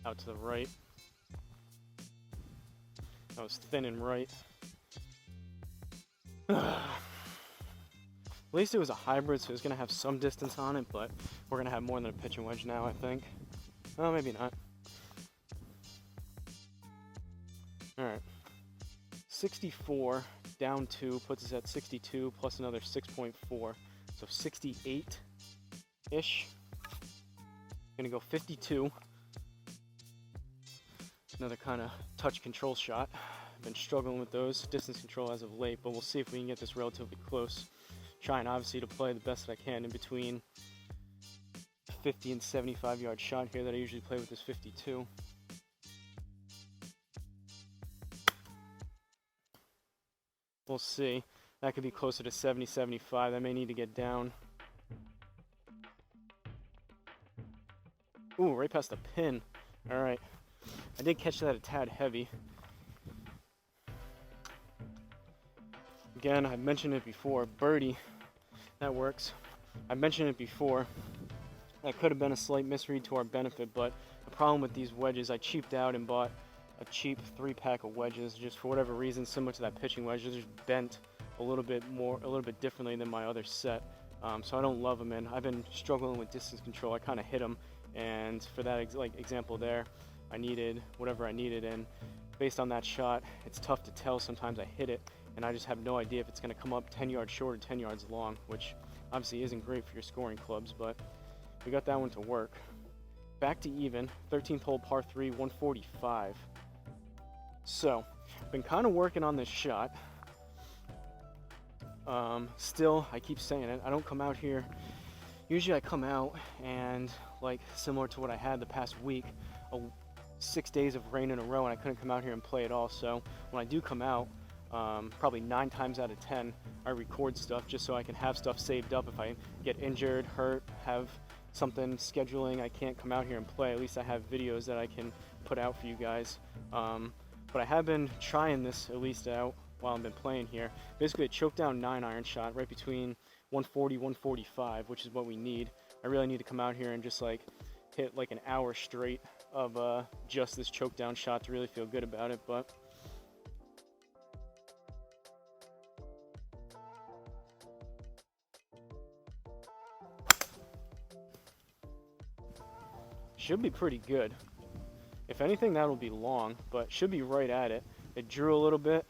Out to the right. That was thin and right. At least it was a hybrid, so it's going to have some distance on it, but we're going to have more than a pitching wedge now, I think. Oh, maybe not. Alright. 64 down 2 puts us at 62 plus another 6.4. So 68-ish. Gonna go 52. Another kind of touch control shot. I've been struggling with those distance control as of late, but we'll see if we can get this relatively close. Trying obviously to play the best that I can in between 50 and 75 yard shot here that I usually play with this 52. We'll see. That could be closer to 70, 75. I may need to get down. Ooh, right past the pin. All right, I did catch that a tad heavy. Again, I've mentioned it before, birdie, that works. I mentioned it before, that could have been a slight misread to our benefit, but the problem with these wedges, I cheaped out and bought a cheap 3-pack of wedges, just for whatever reason, similar to that pitching wedge. They're just bent a little bit differently than my other set. So I don't love them, and I've been struggling with distance control. I kind of hit them, and for that example there, I needed whatever I needed, and based on that shot, it's tough to tell. Sometimes I hit it, and I just have no idea if it's going to come up 10 yards short or 10 yards long, which obviously isn't great for your scoring clubs, but we got that one to work. Back to even, 13th hole par 3, 145. So, been kind of working on this shot. Still, I keep saying it, I don't come out here. Usually I come out and, like, similar to what I had the past week, 6 days of rain in a row, and I couldn't come out here and play at all. So when I do come out, probably 9 times out of 10, I record stuff just so I can have stuff saved up. If I get injured, hurt, have something scheduling, I can't come out here and play. At least I have videos that I can put out for you guys. But I have been trying this at least out while I've been playing here. Basically a choke down 9-iron shot right between 140, 145, which is what we need. I really need to come out here and just like hit like an hour straight of just this choke down shot to really feel good about it. But should be pretty good. If anything, that'll be long, but should be right at it. It drew a little bit.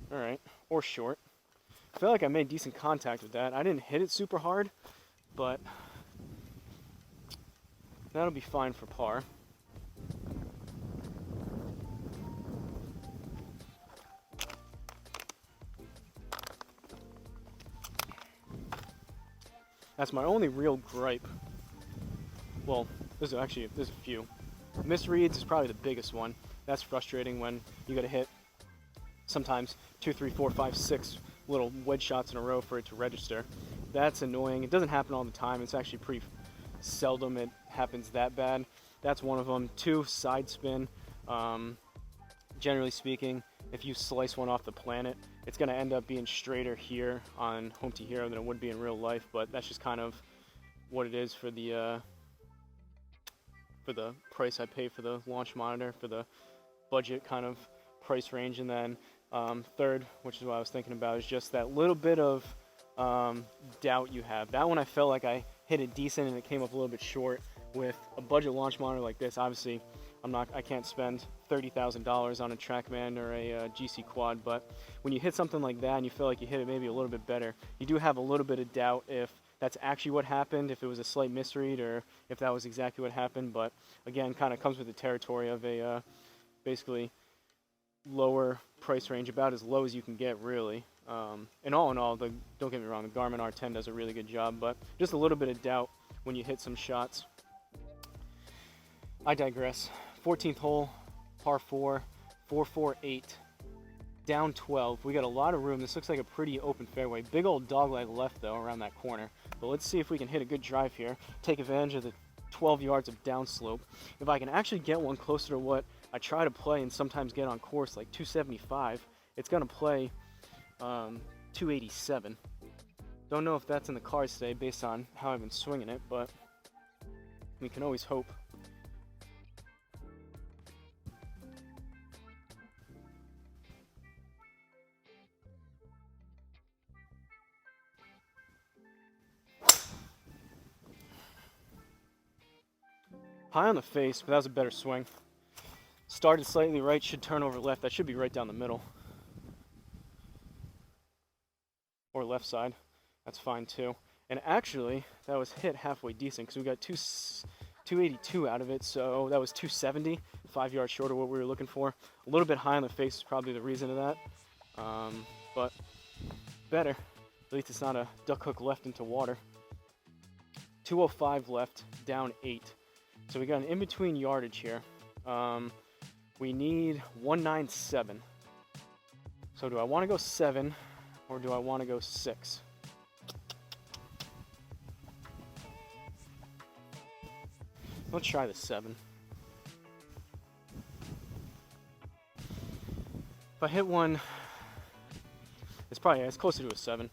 All right, or short. I feel like I made decent contact with that. I didn't hit it super hard, but that'll be fine for par. That's my only real gripe. Well, there's a few. Misreads is probably the biggest one. That's frustrating when you gotta hit sometimes 2, 3, 4, 5, 6 little wedge shots in a row for it to register. That's annoying. It doesn't happen all the time. It's actually pretty seldom it happens that bad. That's one of them. 2, side spin. Generally speaking, if you slice one off the planet, it's going to end up being straighter here on Home to Hero than it would be in real life, but that's just kind of what it is for the price I pay for the launch monitor, for the budget kind of price range. And then third, which is what I was thinking about, is just that little bit of doubt you have. That one I felt like I hit it decent and it came up a little bit short. With a budget launch monitor like this, obviously I can't spend $30,000 on a TrackMan or a GC Quad, but when you hit something like that and you feel like you hit it maybe a little bit better, you do have a little bit of doubt if that's actually what happened, if it was a slight misread, or if that was exactly what happened. But again, kind of comes with the territory of a basically lower price range, about as low as you can get, really. And all in all, don't get me wrong, the Garmin R10 does a really good job, but just a little bit of doubt when you hit some shots. I digress. 14th hole, par 4, 448, down 12. We got a lot of room. This looks like a pretty open fairway. Big old dogleg left, though, around that corner. But let's see if we can hit a good drive here, take advantage of the 12 yards of downslope. If I can actually get one closer to what I try to play and sometimes get on course, like 275, it's going to play 287. Don't know if that's in the cards today based on how I've been swinging it, but we can always hope. High on the face, but that was a better swing. Started slightly right, should turn over left. That should be right down the middle. Or left side. That's fine too. And actually, that was hit halfway decent because we got 282 out of it, so that was 270, 5 yards short of what we were looking for. A little bit high on the face is probably the reason of that. But better. At least it's not a duck hook left into water. 205 left, down 8. So we got an in-between yardage here. We need 197. So do I want to go 7 or do I want to go 6? Let's try the 7. If I hit one, it's closer to a 7.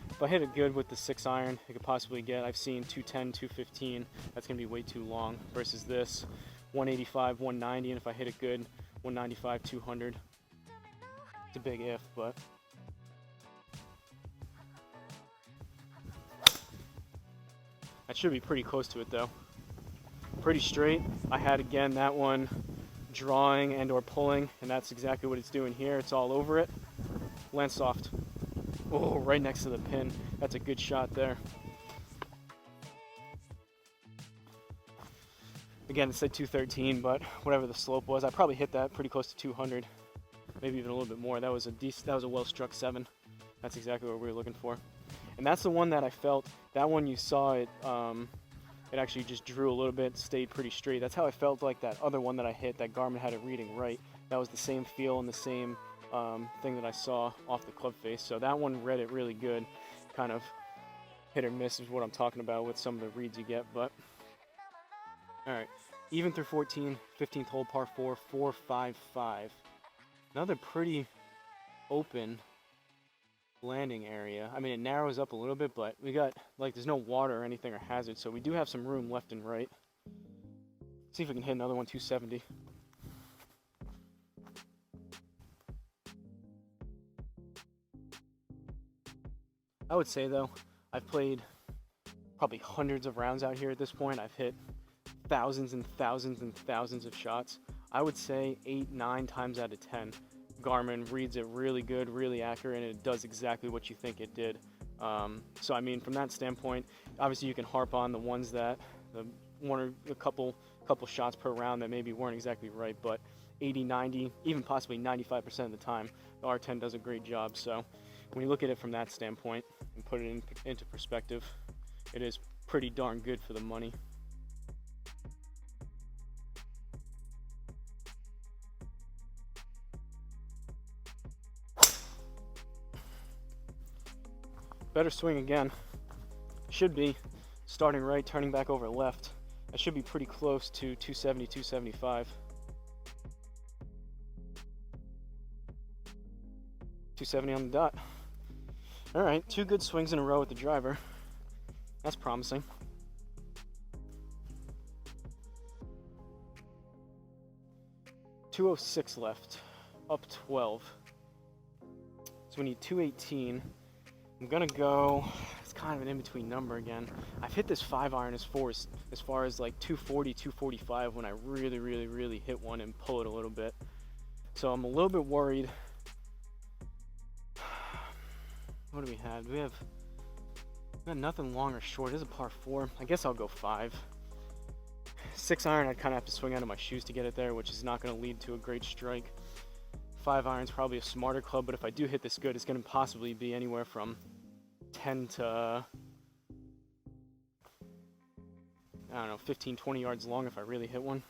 If I hit it good with the 6 iron, I could possibly get, I've seen 210, 215. That's going to be way too long versus this 185, 190. And if I hit it good, 195, 200. It's a big if, but that should be pretty close to it though. Pretty straight. I had again that one drawing and or pulling, and that's exactly what it's doing here. It's all over it. Land soft. Oh, right next to the pin. That's a good shot there. Again, it said 213, but whatever the slope was, I probably hit that pretty close to 200, maybe even a little bit more. That was a well struck 7. That's exactly what we were looking for. And that's the one that I felt. That one you saw it. It actually just drew a little bit, stayed pretty straight. That's how I felt like that other one that I hit, that Garmin had it reading right. That was the same feel and the same thing that I saw off the club face. So that one read it really good. Kind of hit or miss is what I'm talking about with some of the reads you get. But all right, even through 14, 15th hole, par 4, 455. Another pretty open landing area. I mean, it narrows up a little bit, but we got, like, there's no water or anything or hazard, so we do have some room left and right. See if we can hit another one, 270. I would say though, I've played probably hundreds of rounds out here at this point. I've hit thousands and thousands and thousands of shots. I would say 8, 9 times out of 10, Garmin reads it really good, really accurate, and it does exactly what you think it did. So I mean, from that standpoint, obviously you can harp on the ones that, the one or a couple shots per round that maybe weren't exactly right, but 80, 90, even possibly 95% of the time, the R10 does a great job. So when you look at it from that standpoint and put it into perspective, it is pretty darn good for the money. Better swing again. Should be starting right, turning back over left. That should be pretty close to 270, 275. 270 on the dot. All right, 2 good swings in a row with the driver. That's promising. .206 left, up 12. So we need 218. I'm gonna go, it's kind of an in-between number again. I've hit this 5 iron as far as like 240, 245 when I really hit one and pull it a little bit. So I'm a little bit worried. What do we have? We got nothing long or short. It is a par 4. I guess I'll go 5. 6 iron, I'd kind of have to swing out of my shoes to get it there, which is not going to lead to a great strike. 5 iron's probably a smarter club, but if I do hit this good, it's going to possibly be anywhere from 10 to, I don't know, 15, 20 yards long if I really hit one.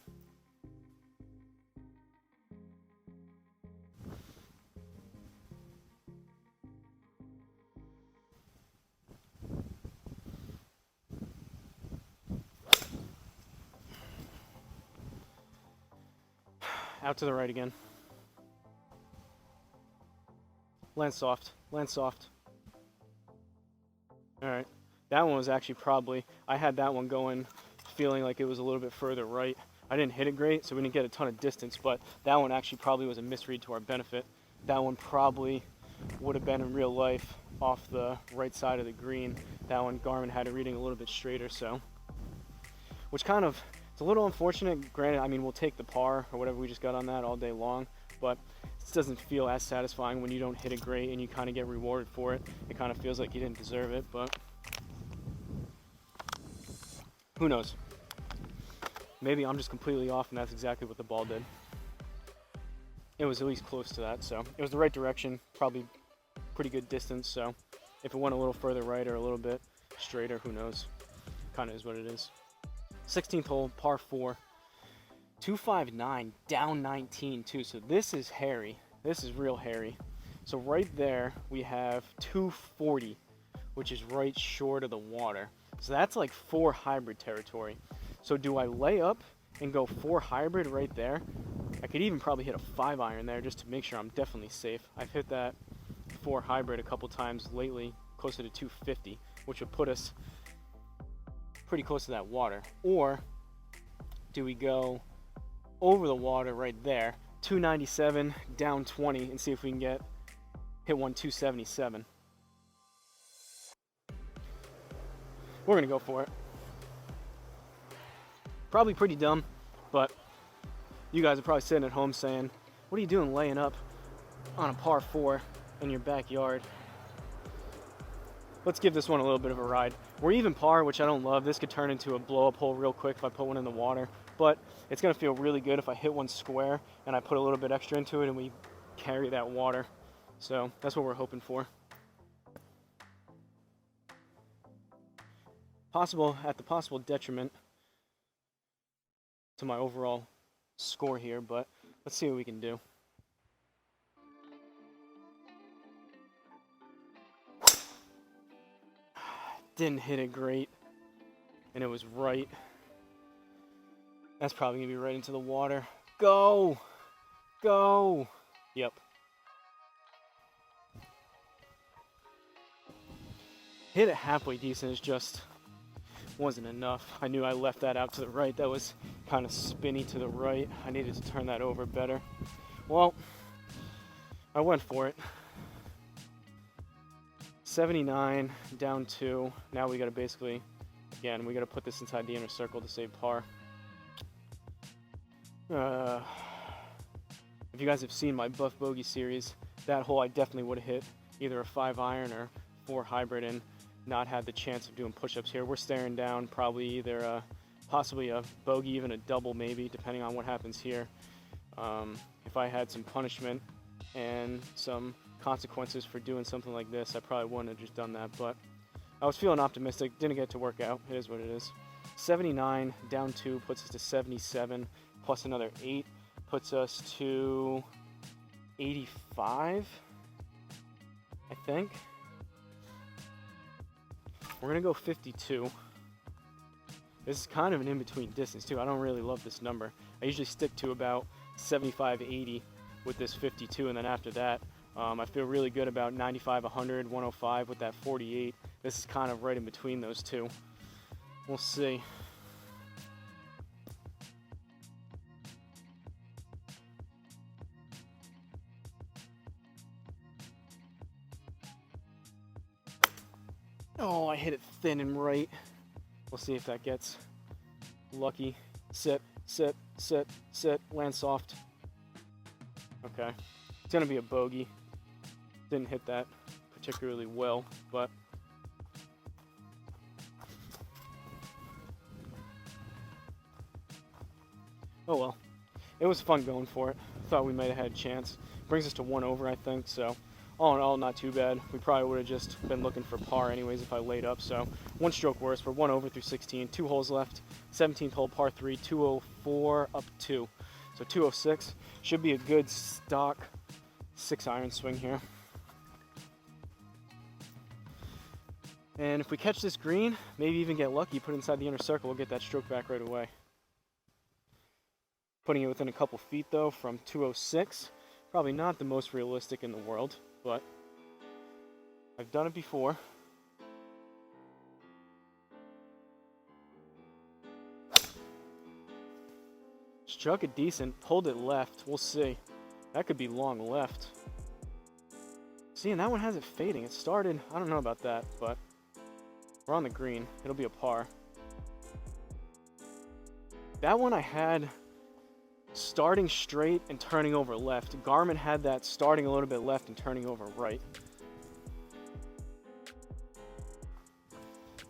Out to the right again. Land soft, land soft. All right, that one was actually probably, I had that one going, feeling like it was a little bit further right. I didn't hit it great, so we didn't get a ton of distance, but that one actually probably was a misread to our benefit. That one probably would have been in real life off the right side of the green. That one, Garmin had it reading a little bit straighter, so, which kind of, it's a little unfortunate. Granted, I mean, we'll take the par or whatever we just got on that all day long, but it doesn't feel as satisfying when you don't hit it great and you kind of get rewarded for it. It kind of feels like you didn't deserve it, but who knows? Maybe I'm just completely off and that's exactly what the ball did. It was at least close to that, so it was the right direction, probably pretty good distance, so if it went a little further right or a little bit straighter, who knows? Kind of is what it is. 16th hole, par 4, 259, down 19 too. So this is hairy. This is real hairy. So right there we have 240, which is right short of the water. So that's like 4 hybrid territory. So do I lay up and go 4 hybrid right there? I could even probably hit a 5 iron there just to make sure I'm definitely safe. I've hit that 4 hybrid a couple times lately, closer to 250, which would put us pretty close to that water. Or do we go over the water right there, 297 down 20, and see if we can hit one 277? We're gonna go for it. Probably pretty dumb, but you guys are probably sitting at home saying, what are you doing laying up on a par 4 in your backyard? Let's give this one a little bit of a ride. We're even par, which I don't love. This could turn into a blow-up hole real quick if I put one in the water, but it's gonna feel really good if I hit one square and I put a little bit extra into it and we carry that water. So that's what we're hoping for. At the possible detriment to my overall score here, but let's see what we can do. Didn't hit it great, and it was right. That's probably gonna be right into the water. Go! Go! Yep. Hit it halfway decent, it just wasn't enough. I knew I left that out to the right. That was kind of spinny to the right. I needed to turn that over better. Well, I went for it. 79 down 2. Now we got to basically, again, we got to put this inside the inner circle to save par. If you guys have seen my Buff Bogey series, that hole I definitely would have hit either a 5 iron or 4 hybrid and not had the chance of doing push-ups here. We're staring down probably either possibly a bogey, even a double maybe, depending on what happens here. If I had some punishment and some consequences for doing something like this, I probably wouldn't have just done that, but I was feeling optimistic. Didn't get to work out. It is what it is. 79 down 2 puts us to 77, plus another 8 puts us to 85, I think. We're gonna go 52. This is kind of an in-between distance too. I don't really love this number. I usually stick to about 75, 80 with this 52, and then after that, I feel really good about 95, 100, 105 with that 48. This is kind of right in between those two. We'll see. Oh, I hit it thin and right. We'll see if that gets lucky. Sit, sit, sit, sit, land soft. Okay, it's gonna be a bogey. Didn't hit that particularly well, but oh well. It was fun going for it. Thought we might have had a chance. Brings us to 1 over, I think, so all in all, not too bad. We probably would have just been looking for par anyways if I laid up, so 1 stroke worse. We're 1 over through 16, 2 holes left. 17th hole, par 3, 204 up 2. So 206 should be a good stock 6 iron swing here. And if we catch this green, maybe even get lucky, put it inside the inner circle, we'll get that stroke back right away. Putting it within a couple feet though from 206. Probably not the most realistic in the world, but I've done it before. Struck it decent, pulled it left. We'll see. That could be long left. See, and that one has it fading. It started, I don't know about that, but we're on the green. It'll be a par. That one I had starting straight and turning over left. Garmin had that starting a little bit left and turning over right.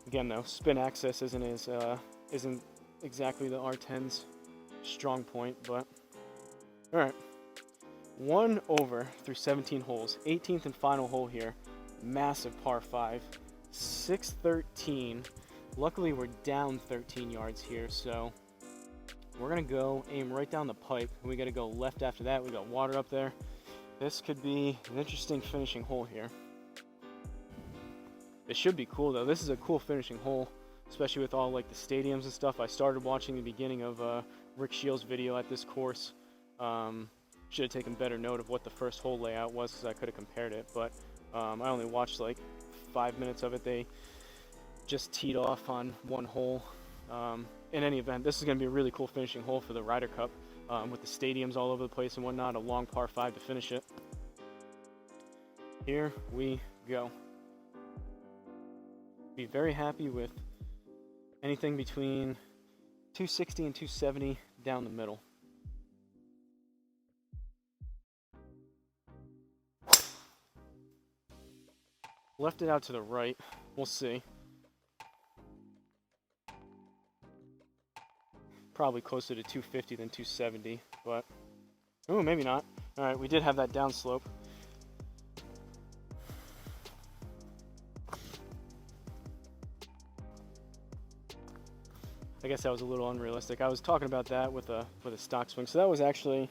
Again though, spin access isn't exactly the R10's strong point, but all right. 1 over through 17 holes, 18th and final hole here. Massive par 5, 613. Luckily we're down 13 yards here, so we're gonna go aim right down the pipe. We gotta go left after that. We got water up there. This could be an interesting finishing hole here. It should be cool though. This is a cool finishing hole. especially with all like the stadiums and stuff. I started watching the beginning of Rick Shields' video at this course. Should have taken better note of what the first hole layout was, because I could have compared it, but I only watched like 5 minutes of it. They just teed off on one hole. In any event, this is going to be a really cool finishing hole for the Ryder Cup, with the stadiums all over the place and whatnot. A long par 5 to finish it. Here we go. Be very happy with anything between 260 and 270 down the middle. Left it out to the right. We'll see. Probably closer to 250 than 270, but oh, maybe not. All right, we did have that downslope. I guess that was a little unrealistic. I was talking about that with a stock swing. So that was actually,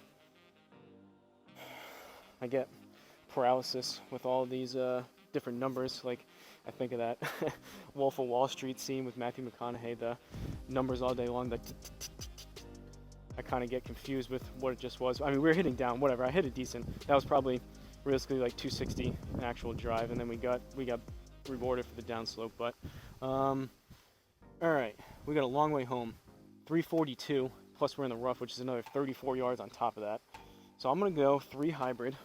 I get paralysis with all these different numbers. Like, I think of that Wolf of Wall Street scene with Matthew McConaughey, the numbers all day long. I kind of get confused with what it just was. I mean, we were hitting down, whatever. I hit it decent. That was probably realistically like 260 an actual drive, and then we got rewarded for the downslope. But all right, we got a long way home. 342 plus we're in the rough, which is another 34 yards on top of that. So I'm gonna go 3 hybrid.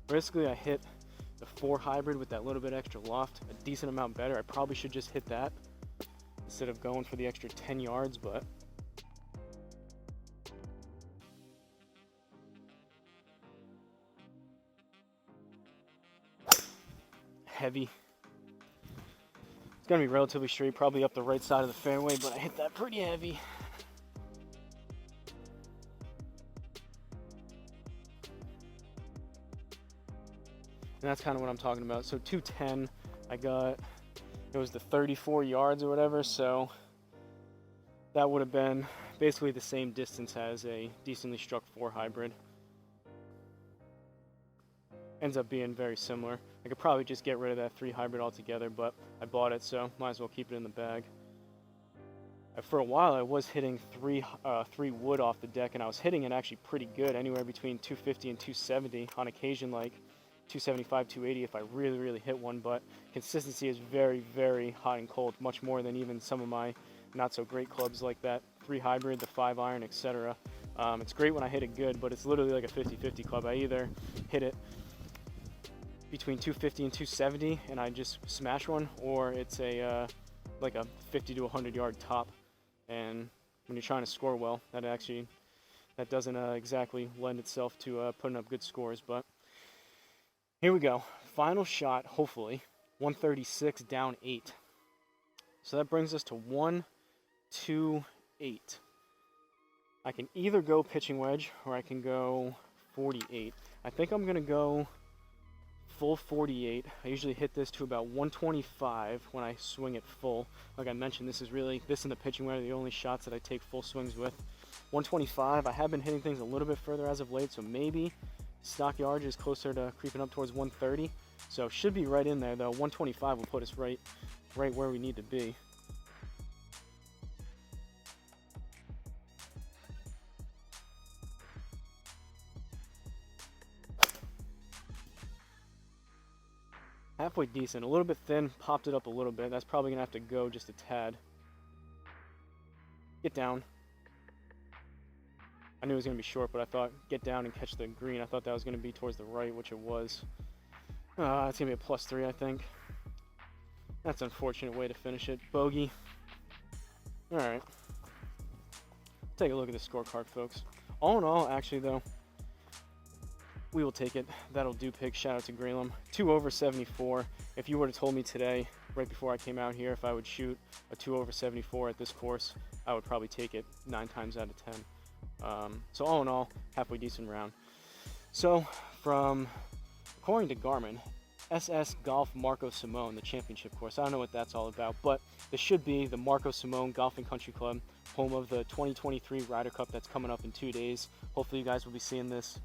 Basically, I hit the 4 hybrid with that little bit extra loft, a decent amount better. I probably should just hit that instead of going for the extra 10 yards, but heavy. It's gonna be relatively straight, probably up the right side of the fairway, but I hit that pretty heavy. And that's kind of what I'm talking about. So 210, it was the 34 yards or whatever, so that would have been basically the same distance as a decently struck 4 hybrid. Ends up being very similar. I could probably just get rid of that 3 hybrid altogether, but I bought it, so might as well keep it in the bag. For a while, I was hitting 3 wood off the deck, and I was hitting it actually pretty good, anywhere between 250 and 270, on occasion like 275, 280 if I really, really hit one, but consistency is very, very hot and cold, much more than even some of my not so great clubs like that 3 hybrid, the 5 iron, etc. It's great when I hit it good, but it's literally like a 50-50 club. I either hit it between 250 and 270 and I just smash one, or it's a like a 50 to 100 yard top. And when you're trying to score well, that doesn't exactly lend itself to putting up good scores. But here we go, final shot, hopefully 136 down 8. So that brings us to 128. I can either go pitching wedge or I can go 48. I think I'm gonna go full 48. I usually hit this to about 125 when I swing it full. Like I mentioned, this and the pitching wedge are the only shots that I take full swings with. 125. I have been hitting things a little bit further as of late, so maybe stock yardage is closer to creeping up towards 130. So should be right in there though. 125 will put us right where we need to be. Halfway decent, a little bit thin, popped it up a little bit. That's probably gonna have to go just a tad. Get down. I knew it was gonna be short, but I thought get down and catch the green. I thought that was gonna be towards the right, which it was. It's gonna be a +3, I think. That's an unfortunate way to finish it. Bogey. All right. Take a look at the scorecard, folks. All in all, actually though, we will take it. That'll do, pig. Shout out to Greenlam. 2 over 74. If you would have told me today, right before I came out here, if I would shoot a 2 over 74 at this course, I would probably take it 9 times out of 10. So all in all, halfway decent round. So according to Garmin, SS Golf Marco Simone, the championship course. I don't know what that's all about, but this should be the Marco Simone Golf and Country Club, home of the 2023 Ryder Cup that's coming up in 2 days. Hopefully you guys will be seeing this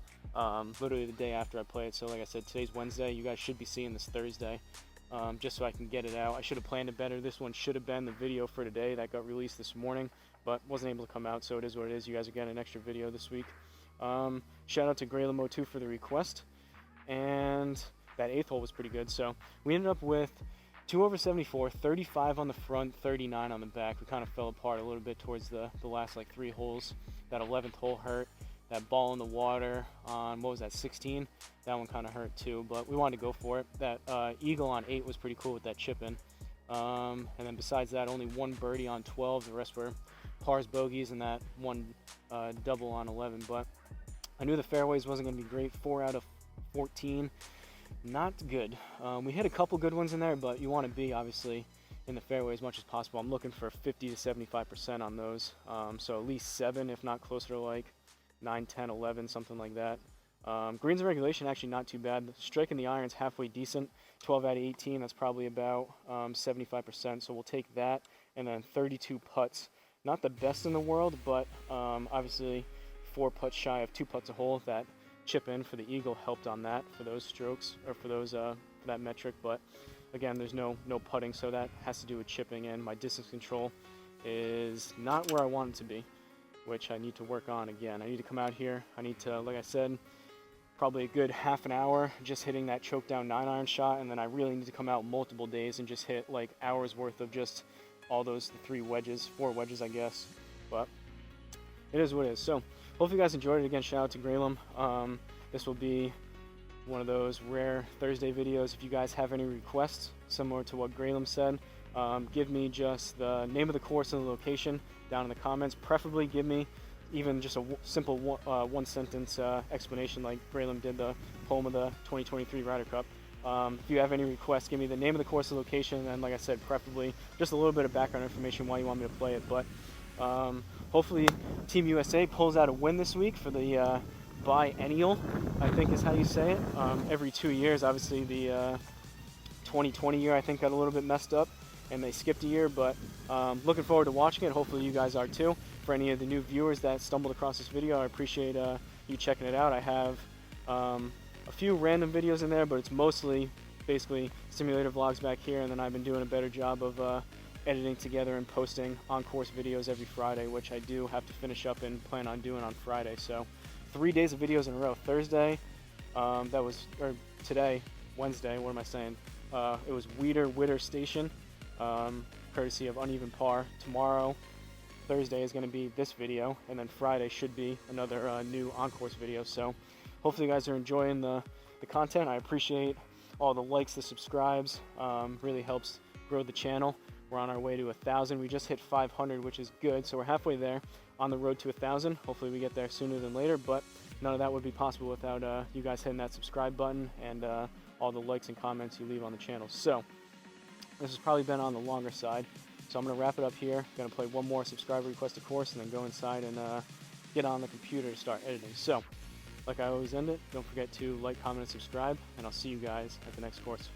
literally the day after I play it. So like I said, today's Wednesday. You guys should be seeing this Thursday. just so I can get it out. I should have planned it better. This one should have been the video for today that got released this morning, but wasn't able to come out, so it is what it is. You guys are getting an extra video this week. Shout out to Graylamo2 for the request, and that 8th hole was pretty good. So we ended up with 2 over 74, 35 on the front, 39 on the back. We kind of fell apart a little bit towards the last like 3 holes. That 11th hole hurt. That ball in the water on, what was that, 16? That one kind of hurt too, but we wanted to go for it. That eagle on 8 was pretty cool with that chip in. And then besides that, only 1 birdie on 12. The rest were pars, bogeys, and that 1 double on 11. But I knew the fairways wasn't going to be great. 4 out of 14. Not good. We hit a couple good ones in there, but you want to be, obviously, in the fairway as much as possible. I'm looking for 50 to 75% on those. So at least 7, if not closer to like 9, 10, 11, something like that. Greens and regulation, actually not too bad. Striking the irons halfway decent. 12 out of 18, that's probably about 75%. So we'll take that. And then 32 putts. Not the best in the world, but obviously 4 putts shy of 2 putts a hole. That chip in for the eagle helped on that, for those strokes, or for those for that metric. But again, there's no putting, so that has to do with chipping in. My distance control is not where I want it to be, which I need to work on again. I need to come out here. I need to, like I said, probably a good half an hour just hitting that choke down 9-iron shot, and then I really need to come out multiple days and just hit like hours worth of just all those 4 wedges, I guess. But it is what it is. So hopefully you guys enjoyed it. Again, shout out to Graylem. This will be one of those rare Thursday videos. If you guys have any requests similar to what Graylem said, give me just the name of the course and the location down in the comments. Preferably give me even just a simple one-sentence explanation like Graylem did the poem of the 2023 Ryder Cup. If you have any requests, give me the name of the course and location, and like I said, preferably just a little bit of background information why you want me to play it. But hopefully Team USA pulls out a win this week for the biennial, I think is how you say it. Every 2 years, obviously the 2020 year I think got a little bit messed up and they skipped a year, but looking forward to watching it. Hopefully you guys are too. For any of the new viewers that stumbled across this video, I appreciate you checking it out. I have a few random videos in there, but it's mostly basically simulator vlogs back here, and then I've been doing a better job of editing together and posting on-course videos every Friday, which I do have to finish up and plan on doing on Friday. So 3 days of videos in a row. Thursday, today, Wednesday, what am I saying? It was Witter Station, courtesy of Uneven Par. Tomorrow, Thursday, is going to be this video, and then Friday should be another new on-course video. So hopefully you guys are enjoying the content. I appreciate all the likes, the subscribes. Really helps grow the channel. We're on our way to 1,000. We just hit 500, which is good. So we're halfway there, on the road to 1,000. Hopefully we get there sooner than later, but none of that would be possible without you guys hitting that subscribe button and all the likes and comments you leave on the channel. So this has probably been on the longer side. So I'm going to wrap it up here. Going to play one more subscriber requested course and then go inside and get on the computer to start editing. So like I always end it, don't forget to like, comment, and subscribe, and I'll see you guys at the next course.